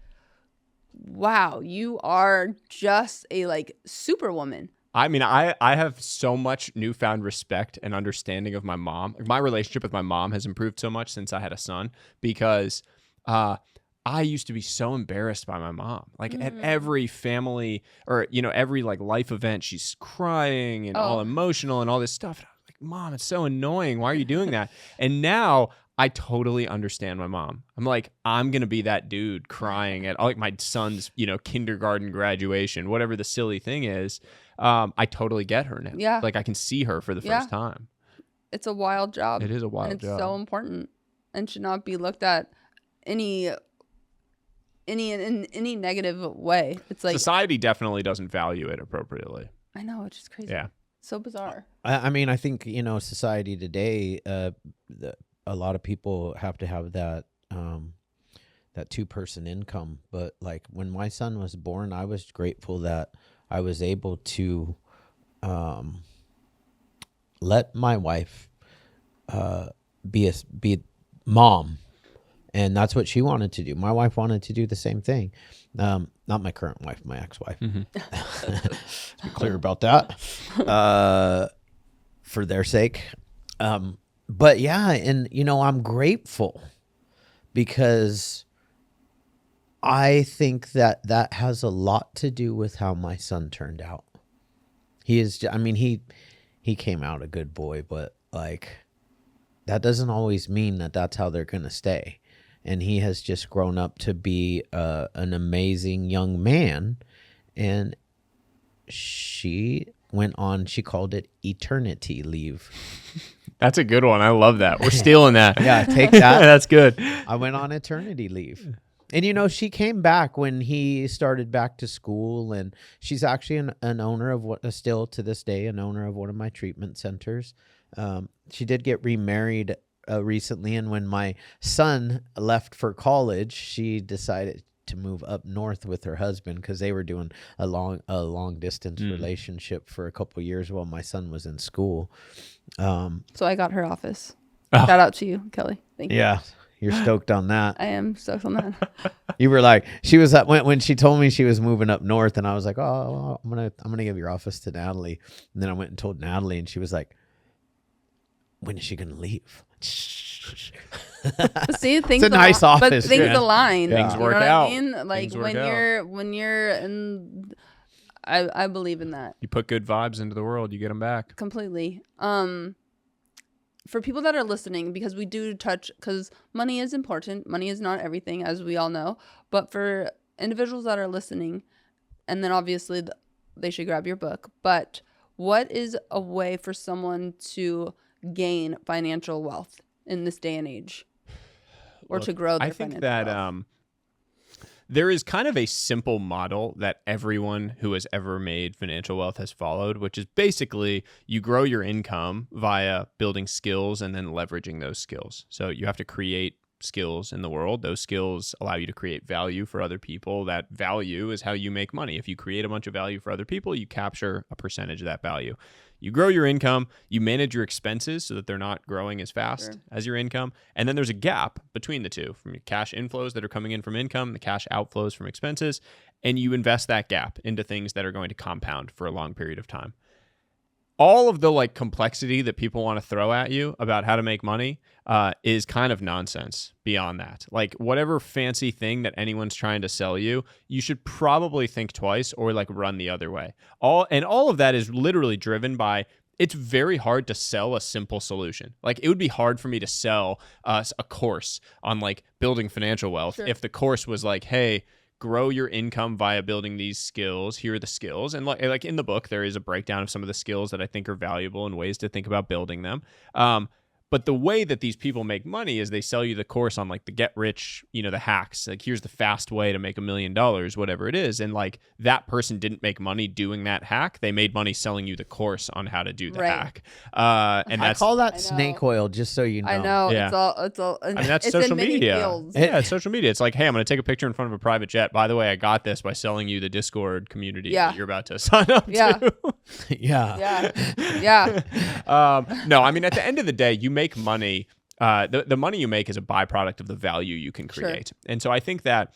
wow, you are just a like superwoman. I mean, I have so much newfound respect and understanding of my mom. My relationship with my mom has improved so much since I had a son because I used to be so embarrassed by my mom. Like at every family or, every like life event, she's crying and all emotional and all this stuff. And I was like, Mom, it's so annoying. Why are you doing that? And now I totally understand my mom. I'm like, I'm going to be that dude crying at like my son's, kindergarten graduation, whatever the silly thing is. I totally get her now. Yeah. Like I can see her for the first time. It's a wild job. It is a wild and it's job. so important and should not be looked at in any negative way. It's like Society definitely doesn't value it appropriately. I know, it's just crazy. Yeah. So bizarre. I mean, I think, society today, a lot of people have to have that 2-person income. But like when my son was born, I was grateful that I was able to let my wife be mom. And that's what she wanted to do. My wife wanted to do the same thing. Not my current wife, my ex-wife. Let's be clear about that. For their sake. But yeah, and I'm grateful because I think that has a lot to do with how my son turned out. He came out a good boy, but like that doesn't always mean that that's how they're going to stay. And he has just grown up to be an amazing young man. And she went on, she called it eternity leave. That's a good one. I love that. We're stealing that. Yeah, take that. That's good. I went on eternity leave. And, she came back when he started back to school. And she's actually an owner of still to this day, an owner of one of my treatment centers. She did get remarried recently, and when my son left for college, she decided to move up north with her husband because they were doing a long distance relationship for a couple of years while my son was in school. So I got her office. Shout out to you, Kelly. Thank you. Yeah, you're stoked on that. I am stoked on that. You were like, she was when she told me she was moving up north, and I was like, oh, I'm gonna give your office to Natalie. And then I went and told Natalie, and she was like, when is she gonna leave? But see, things It's a nice office. But things Yeah. align. Yeah. Things You work know what out. I mean? Like Things work out. when you're in, I believe in that You put good vibes into the world, you get them back. completely. For people that are listening, because we do touch, because money is important. Money is not everything, as we all know. But for individuals that are listening, and then obviously they should grab your book. But what is a way for someone to gain financial wealth in this day and age, or to grow their I think financial that wealth? there is kind of a simple model that everyone who has ever made financial wealth has followed, which is basically you grow your income via building skills and then leveraging those skills. So you have to create skills in the world. Those skills allow you to create value for other people. That value is how you make money. If you create a bunch of value for other people, you capture a percentage of that value. You grow your income, you manage your expenses so that they're not growing as fast as your income. And then there's a gap between the two, from your cash inflows that are coming in from income, the cash outflows from expenses, and you invest that gap into things that are going to compound for a long period of time. all of the like complexity that people want to throw at you about how to make money is kind of nonsense beyond that. Like whatever fancy thing that anyone's trying to sell you, you should probably think twice or like run the other way. All of that is literally driven by, it's very hard to sell a simple solution. Like it would be hard for me to sell a course on like building financial wealth if the course was like, hey, grow your income via building these skills. Here are the skills. And like in the book, there is a breakdown of some of the skills that I think are valuable and ways to think about building them. But the way that these people make money is they sell you the course on like the get rich, the hacks. Like here's the fast way to make $1 million, whatever it is. And like that person didn't make money doing that hack. They made money selling you the course on how to do the hack. And I call that snake oil, just so you know. I know. Yeah. It's all. I mean, that's social media. Yeah, it's social media. It's like, hey, I'm going to take a picture in front of a private jet. By the way, I got this by selling you the Discord community that you're about to sign up to. Yeah. No, I mean, at the end of the day, you make money. The money you make is a byproduct of the value you can create. Sure. And so I think that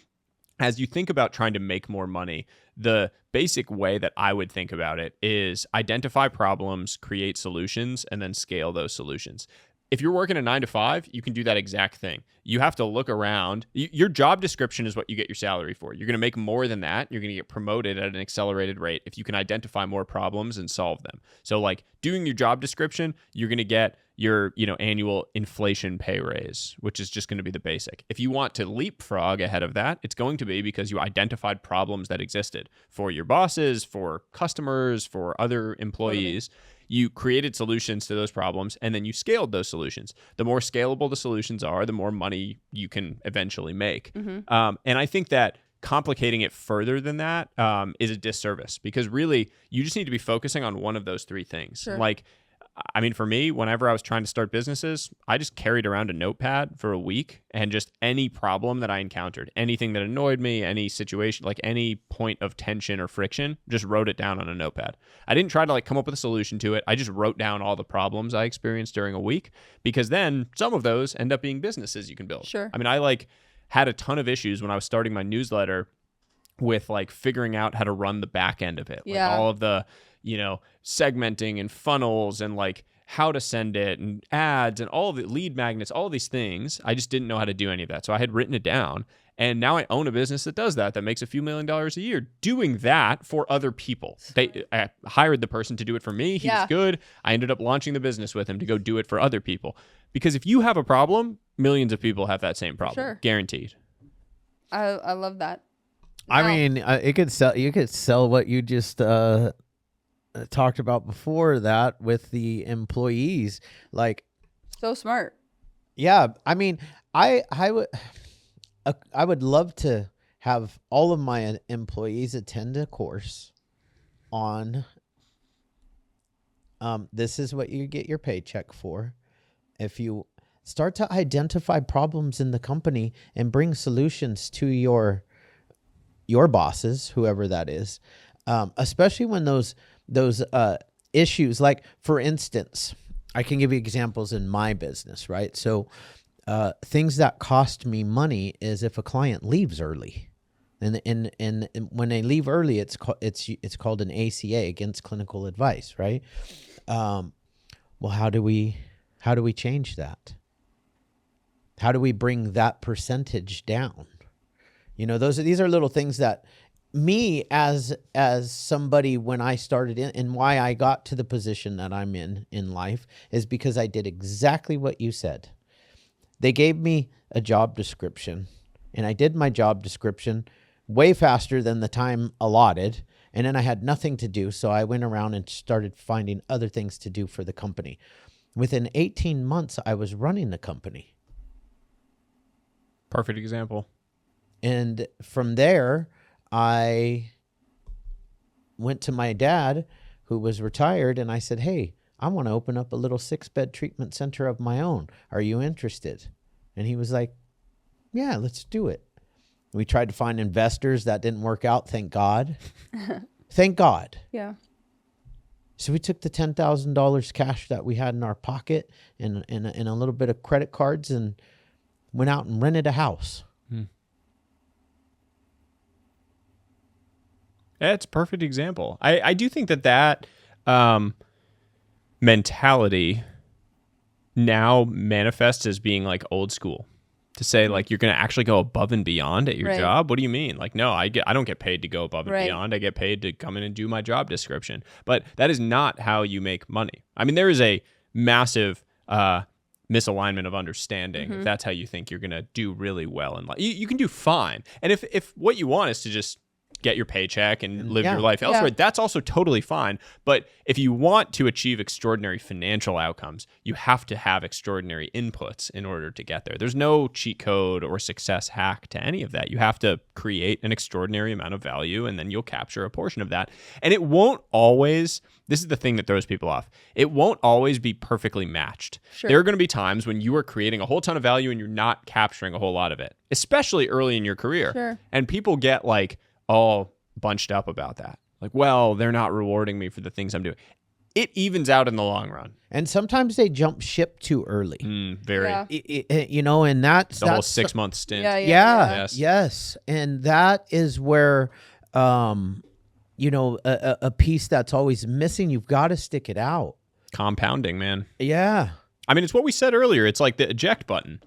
as you think about trying to make more money, the basic way that I would think about it is identify problems, create solutions, and then scale those solutions. If you're working a 9 to 5, you can do that exact thing. You have to look around. Your job description is what you get your salary for. You're going to make more than that. You're going to get promoted at an accelerated rate if you can identify more problems and solve them. So like doing your job description, you're going to get your annual inflation pay raise, which is just going to be the basic. If you want to leapfrog ahead of that, it's going to be because you identified problems that existed for your bosses, for customers, for other employees. You created solutions to those problems, and then you scaled those solutions. The more scalable the solutions are, the more money you can eventually make. Mm-hmm. And I think that complicating it further than that is a disservice, because really you just need to be focusing on one of those three things. Sure. Like, I mean, for me, whenever I was trying to start businesses, I just carried around a notepad for a week, and just any problem that I encountered, anything that annoyed me, any situation, like any point of tension or friction, just wrote it down on a notepad. I didn't try to like come up with a solution to it. I just wrote down all the problems I experienced during a week, because then some of those end up being businesses you can build. Sure. I mean, I like had a ton of issues when I was starting my newsletter with like figuring out how to run the back end of it. Like all of the segmenting and funnels and like how to send it and ads and all of the lead magnets, all of these things. I just didn't know how to do any of that. So I had written it down, and now I own a business that does that makes a few $1 million a year doing that for other people. I hired the person to do it for me. He was good. I ended up launching the business with him to go do it for other people. Because if you have a problem, millions of people have that same problem. Guaranteed. I love that. I mean, you could sell what you just talked about before that with the employees. Like, so smart. Yeah, I mean, I would love to have all of my employees attend a course on this is what you get your paycheck for. If you start to identify problems in the company and bring solutions to your bosses, whoever that is, especially when those issues, like for instance, I can give you examples in my business, right? So things that cost me money is if a client leaves early, and when they leave early, it's called an ACA, against clinical advice, right? Well, how do we change that? How do we bring that percentage down? These are little things that me as somebody, when I started in, and why I got to the position that I'm in life, is because I did exactly what you said. They gave me a job description, and I did my job description way faster than the time allotted, and then I had nothing to do, so I went around and started finding other things to do for the company. Within 18 months, I was running the company. Perfect example. And from there, I went to my dad, who was retired, and I said, hey, I want to open up a little 6-bed treatment center of my own. Are you interested? And he was like, yeah, let's do it. We tried to find investors. That didn't work out. Thank God. Thank God. Yeah. So we took the $10,000 cash that we had in our pocket and a little bit of credit cards and went out and rented a house. Yeah, it's a perfect example. I do think that mentality now manifests as being like old school. To say like you're going to actually go above and beyond at your job. What do you mean? Like, no, I don't get paid to go above and beyond. I get paid to come in and do my job description. But that is not how you make money. I mean, there is a massive misalignment of understanding if that's how you think you're going to do really well in life. You can do fine. And if what you want is to just get your paycheck and live your life elsewhere, that's also totally fine. But if you want to achieve extraordinary financial outcomes, you have to have extraordinary inputs in order to get there. There's no cheat code or success hack to any of that. You have to create an extraordinary amount of value, and then you'll capture a portion of that. And it won't always, this is the thing that throws people off, it won't always be perfectly matched. Sure. There are going to be times when you are creating a whole ton of value and you're not capturing a whole lot of it, especially early in your career. Sure. And people get like all bunched up about that. Like, well, they're not rewarding me for the things I'm doing. It evens out in the long run. And sometimes they jump ship too early. Very. Yeah. You know, and that's the whole 6 month stint. Yes. And that is where, you know, a piece that's always missing. You've got to stick it out. Compounding, man. Yeah. I mean, it's what we said earlier. It's like the eject button.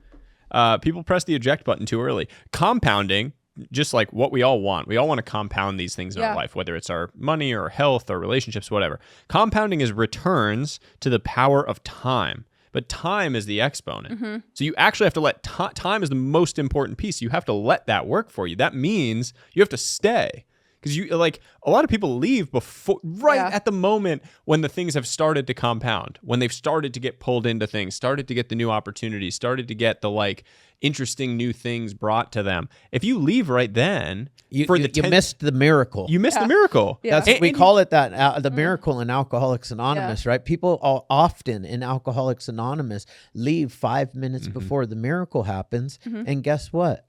People press the eject button too early. Compounding, just like what we all want. We all want to compound these things in our life, whether it's our money or health or relationships, whatever. Compounding is returns to the power of time. But time is the exponent. So you actually have to let time is the most important piece. You have to let that work for you. That means you have to stay. Because you like a lot of people leave before at the moment when the things have started to compound, when they've started to get pulled into things, started to get the new opportunities, started to get the like interesting new things brought to them. If you leave right then, you missed the miracle. You missed the miracle. Yeah. That's we call it that the miracle in Alcoholics Anonymous, right? People often in Alcoholics Anonymous leave 5 minutes before the miracle happens, and guess what?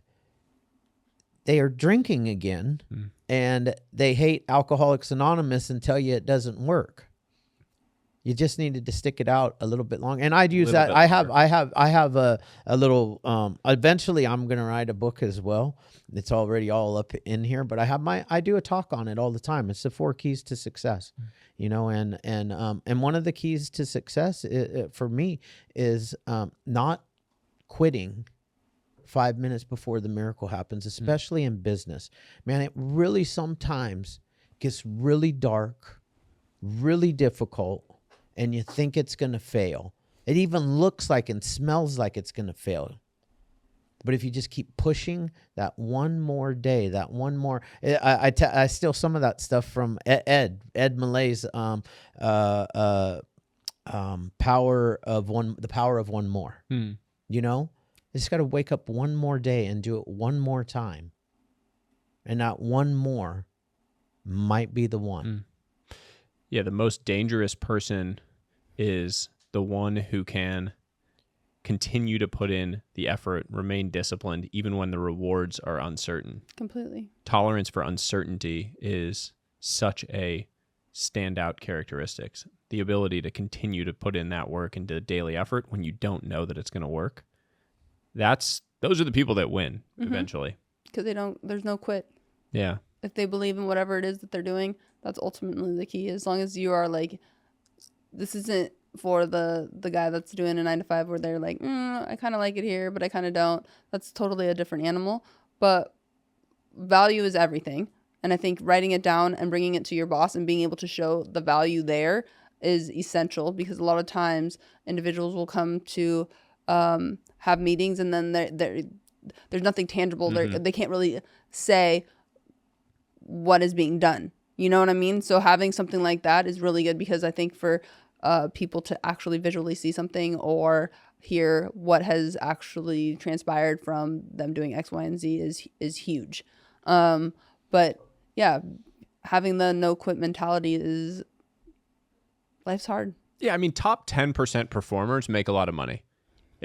They are drinking again. And they hate Alcoholics Anonymous and tell you it doesn't work. You just needed to stick it out a little bit longer. And I'd use that. I have a little. Eventually, I'm going to write a book as well. It's already all up in here, but I do a talk on it all the time. It's the 4 keys to success, you know. And one of the keys to success for me is not quitting 5 minutes before the miracle happens, especially in business. Man, it really sometimes gets really dark, really difficult, and you think it's going to fail. It even looks like and smells like it's going to fail. But if you just keep pushing that one more day, that one more, I steal some of that stuff from Ed Malay's the power of one more. You know? You just got to wake up one more day and do it one more time. And that one more might be the one. Yeah, the most dangerous person is the one who can continue to put in the effort, remain disciplined, even when the rewards are uncertain. Completely. Tolerance for uncertainty is such a standout characteristic. The ability to continue to put in that work into daily effort when you don't know that it's going to work. Those are the people that win eventually. Because there's no quit. Yeah. If they believe in whatever it is that they're doing, that's ultimately the key. As long as you are like, this isn't for the guy that's doing a 9 to 5 where they're like, I kind of like it here, but I kind of don't. That's totally a different animal. But value is everything. And I think writing it down and bringing it to your boss and being able to show the value there is essential, because a lot of times individuals will come to have meetings and then there's nothing tangible. They can't really say what is being done. You know what I mean? So having something like that is really good, because I think for people to actually visually see something or hear what has actually transpired from them doing X, Y, and Z is huge. But yeah, having the no quit mentality is, life's hard. Yeah, I mean, top 10% performers make a lot of money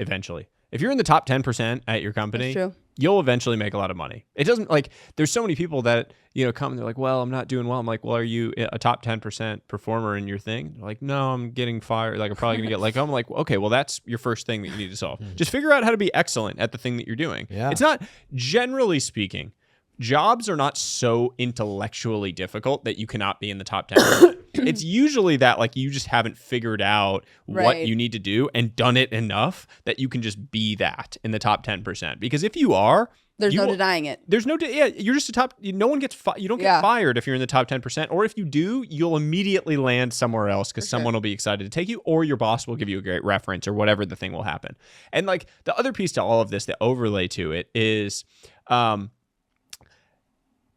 eventually. If you're in the top 10% at your company, you'll eventually make a lot of money. It doesn't, like, there's so many people that, you know, come and they're like, well, I'm not doing well. I'm like, well, are you a top 10% performer in your thing? They're like, no, I'm getting fired. Like, I'm probably going to get let go. I'm like, okay, well, that's your first thing that you need to solve. Just figure out how to be excellent at the thing that you're doing. Yeah. It's not, generally speaking, jobs are not so intellectually difficult that you cannot be in the top 10%. It's usually that like you just haven't figured out what you need to do and done it enough that you can just be that in the top 10%. Because if you are, there's no denying it. There's no, you're just a top, no one gets, you don't get fired if you're in the top 10%. Or if you do, you'll immediately land somewhere else because someone will be excited to take you, or your boss will give you a great reference, or whatever the thing will happen. And like the other piece to all of this, the overlay to it is,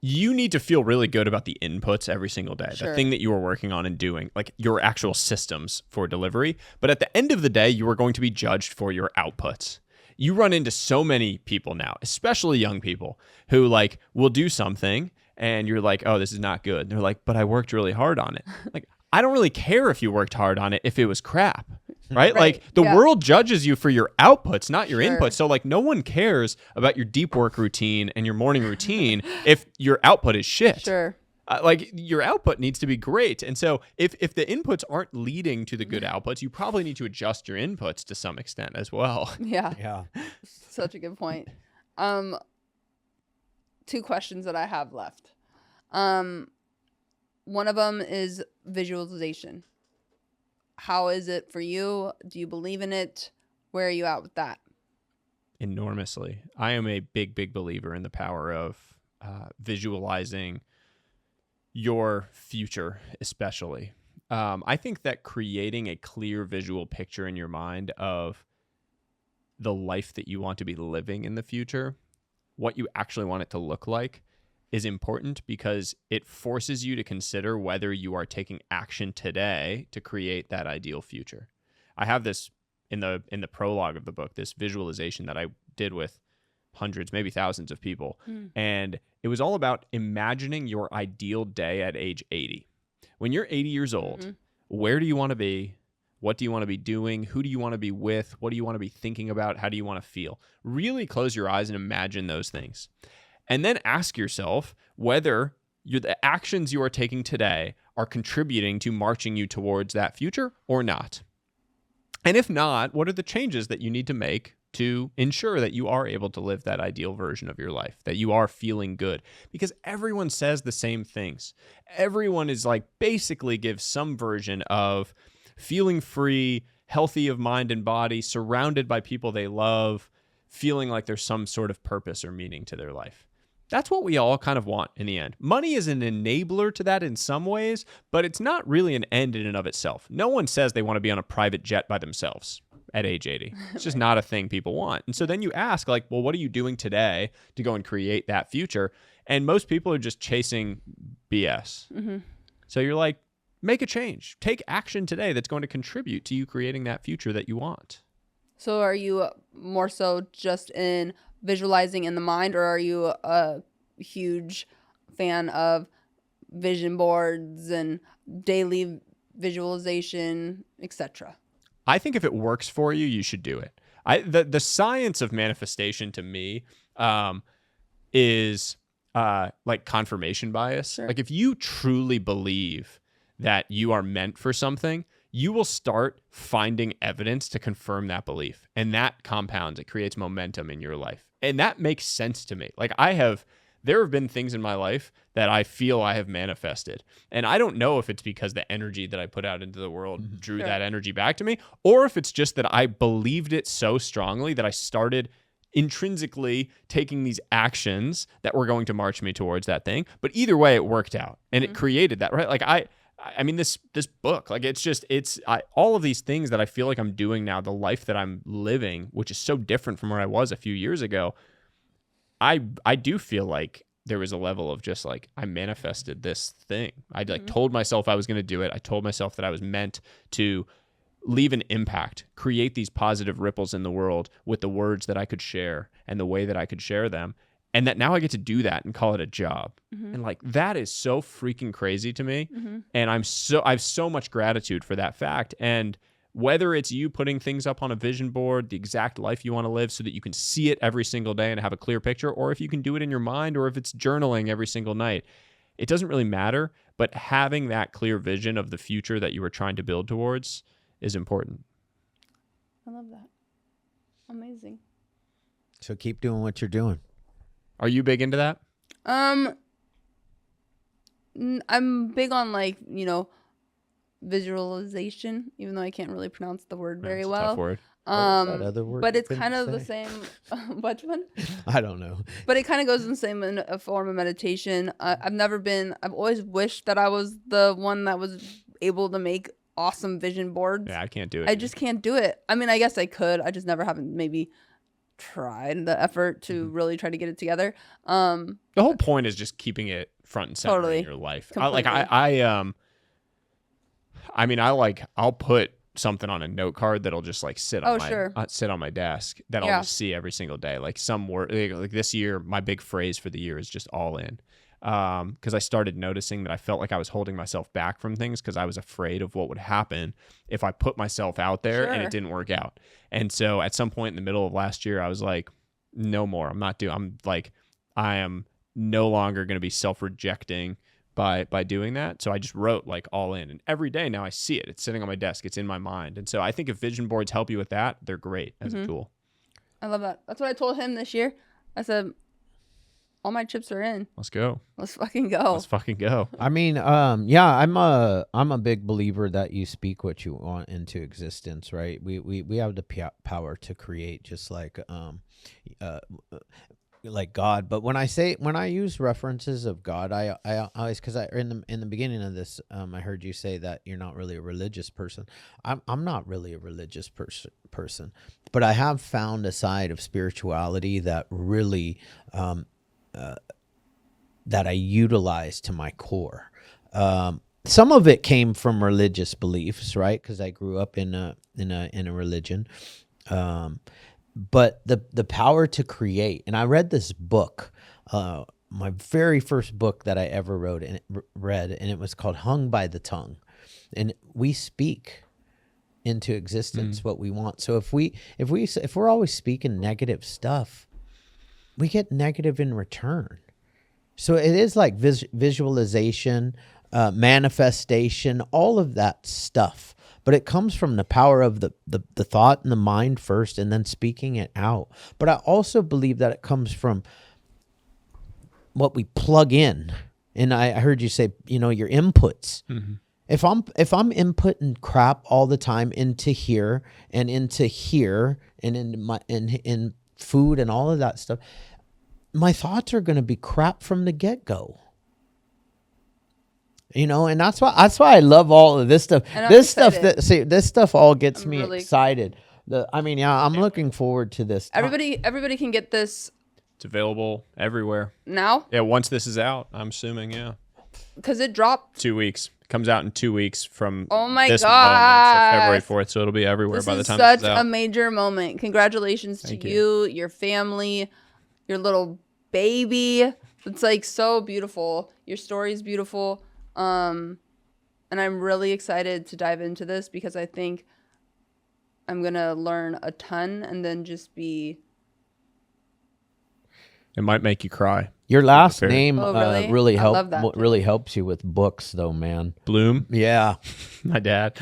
you need to feel really good about the inputs every single day, the thing that you are working on and doing, like your actual systems for delivery. But at the end of the day, you are going to be judged for your outputs. You run into so many people now, especially young people, who like will do something and you're like, oh, this is not good. And they're like, but I worked really hard on it. Like, I don't really care if you worked hard on it if it was crap, right? Like the world judges you for your outputs, not your inputs. So like no one cares about your deep work routine and your morning routine if your output is shit. Like your output needs to be great. And so if the inputs aren't leading to the good outputs, you probably need to adjust your inputs to some extent as well. Yeah. Such a good point. 2 questions that I have left. One of them is visualization. How is it for you? Do you believe in it? Where are you at with that? Enormously. I am a big believer in the power of visualizing your future, especially. I think that creating a clear visual picture in your mind of the life that you want to be living in the future, what you actually want it to look like, is important because it forces you to consider whether you are taking action today to create that ideal future. I have this in the prologue of the book, this visualization that I did with hundreds, maybe thousands of people. And it was all about imagining your ideal day at age 80. When you're 80 years old, where do you want to be? What do you want to be doing? Who do you want to be with? What do you want to be thinking about? How do you want to feel? Really close your eyes and imagine those things. And then ask yourself whether the actions you are taking today are contributing to marching you towards that future or not. And if not, what are the changes that you need to make to ensure that you are able to live that ideal version of your life, that you are feeling good? Because everyone says the same things. Everyone is like basically gives some version of feeling free, healthy of mind and body, surrounded by people they love, feeling like there's some sort of purpose or meaning to their life. That's what we all kind of want in the end. Money is an enabler to that in some ways, but it's not really an end in and of itself. No one says they want to be on a private jet by themselves at age 80. It's just not a thing people want. And so then you ask like, well, what are you doing today to go and create that future? And most people are just chasing BS. So you're like, make a change. Take action today that's going to contribute to you creating that future that you want. So are you more so just in visualizing in the mind, or are you a huge fan of vision boards and daily visualization, etc.? I think if it works for you, you should do it. The science of manifestation to me is like confirmation bias. Like if you truly believe that you are meant for something, you will start finding evidence to confirm that belief. And that compounds, it creates momentum in your life. And that makes sense to me. Like there have been things in my life that I feel I have manifested. And I don't know if it's because the energy that I put out into the world drew that energy back to me, or if it's just that I believed it so strongly that I started intrinsically taking these actions that were going to march me towards that thing. But either way, it worked out and it created that, right? Like I mean, this book, like all of these things that I feel like I'm doing now, the life that I'm living, which is so different from where I was a few years ago, I do feel like there was a level of just like, I manifested this thing. I told myself I was going to do it. I told myself that I was meant to leave an impact, create these positive ripples in the world with the words that I could share and the way that I could share them. And that now I get to do that and call it a job. And like, that is so freaking crazy to me. And I have so much gratitude for that fact. And whether it's you putting things up on a vision board, the exact life you want to live so that you can see it every single day and have a clear picture, or if you can do it in your mind, or if it's journaling every single night, it doesn't really matter. But having that clear vision of the future that you were trying to build towards is important. I love that. Amazing. So keep doing what you're doing. Are you big into that? I'm big on visualization, even though I can't really pronounce the word very That's a well. tough word. That other word But you it's couldn't kind of the say? same. Which one? I don't know. But it kind of goes in the same in a form of meditation. I've always wished that I was the one that was able to make awesome vision boards. Yeah, I can't do it. I just can't do it. I mean, I guess I could. I just never haven't maybe tried the effort to really try to get it together. The whole point is just keeping it front and center Totally. in your life. Completely. I'll put something on a note card that'll just like sit on my desk that I'll just see every single day. Like some word, like this year, my big phrase for the year is just all in. Because I started noticing that I felt like I was holding myself back from things because I was afraid of what would happen if I put myself out there and it didn't work out. And so at some point in the middle of last year, I was like, no more. I am no longer going to be self-rejecting by doing that. So I just wrote like all in, and every day now I see it. It's sitting on my desk. It's in my mind. And so I think if vision boards help you with that, they're great as a tool. I love that. That's what I told him this year. I said, all my chips are in. Let's go. Let's fucking go. Let's fucking go. I mean, I'm a big believer that you speak what you want into existence, right? We have the power to create, just like God. But when I use references of God, I always, because in the beginning of this, I heard you say that you're not really a religious person. I'm not really a religious person, but I have found a side of spirituality that really that I utilize to my core. Some of it came from religious beliefs, right? Because I grew up in a religion. But the power to create, and I read this book, my very first book that I ever read, and it was called Hung by the Tongue. And we speak into existence what we want. So if we're always speaking negative stuff, we get negative in return. So it is like visualization, manifestation, all of that stuff. But it comes from the power of the thought and the mind first, and then speaking it out. But I also believe that it comes from what we plug in. And I heard you say, your inputs. Mm-hmm. If I'm inputting crap all the time into here and in food and all of that stuff, my thoughts are going to be crap from the get-go. And that's why I love all of this stuff. This stuff all gets me really excited. I'm looking forward to this. Everybody can get this. It's available everywhere now. Yeah, once this is out, I'm assuming. Yeah, because it dropped 2 weeks. Comes out in 2 weeks from this moment, so February 4th. So it'll be everywhere by the time it's out. This is such a major moment. Congratulations to you, your family, your little baby. It's like so beautiful. Your story is beautiful. And I'm really excited to dive into this because I think I'm going to learn a ton and then just be... It might make you cry. Your last name really helps you with books, though, man. Bloom? Yeah. My dad.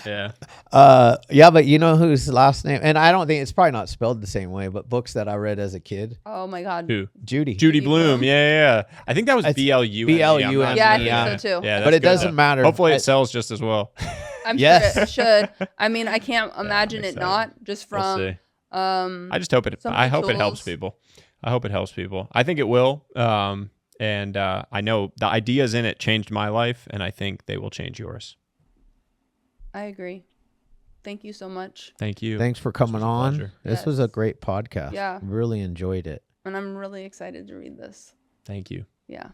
Yeah. But you know whose last name? And I don't think it's probably not spelled the same way, but books that I read as a kid. Oh, my God. Who? Judy Bloom. Yeah. I think that was B-L-U. B-L-U. Yeah, I think so, too. Yeah, but it doesn't matter. Hopefully it sells just as well. I'm sure it should. I mean, I can't imagine it not, just from... We'll see. I just hope it helps people. I hope it helps people. I think it will. And I know the ideas in it changed my life, and I think they will change yours. I agree. Thank you so much. Thank you. Thanks for coming on. Pleasure. This was a great podcast. Yeah. Really enjoyed it. And I'm really excited to read this. Thank you. Yeah.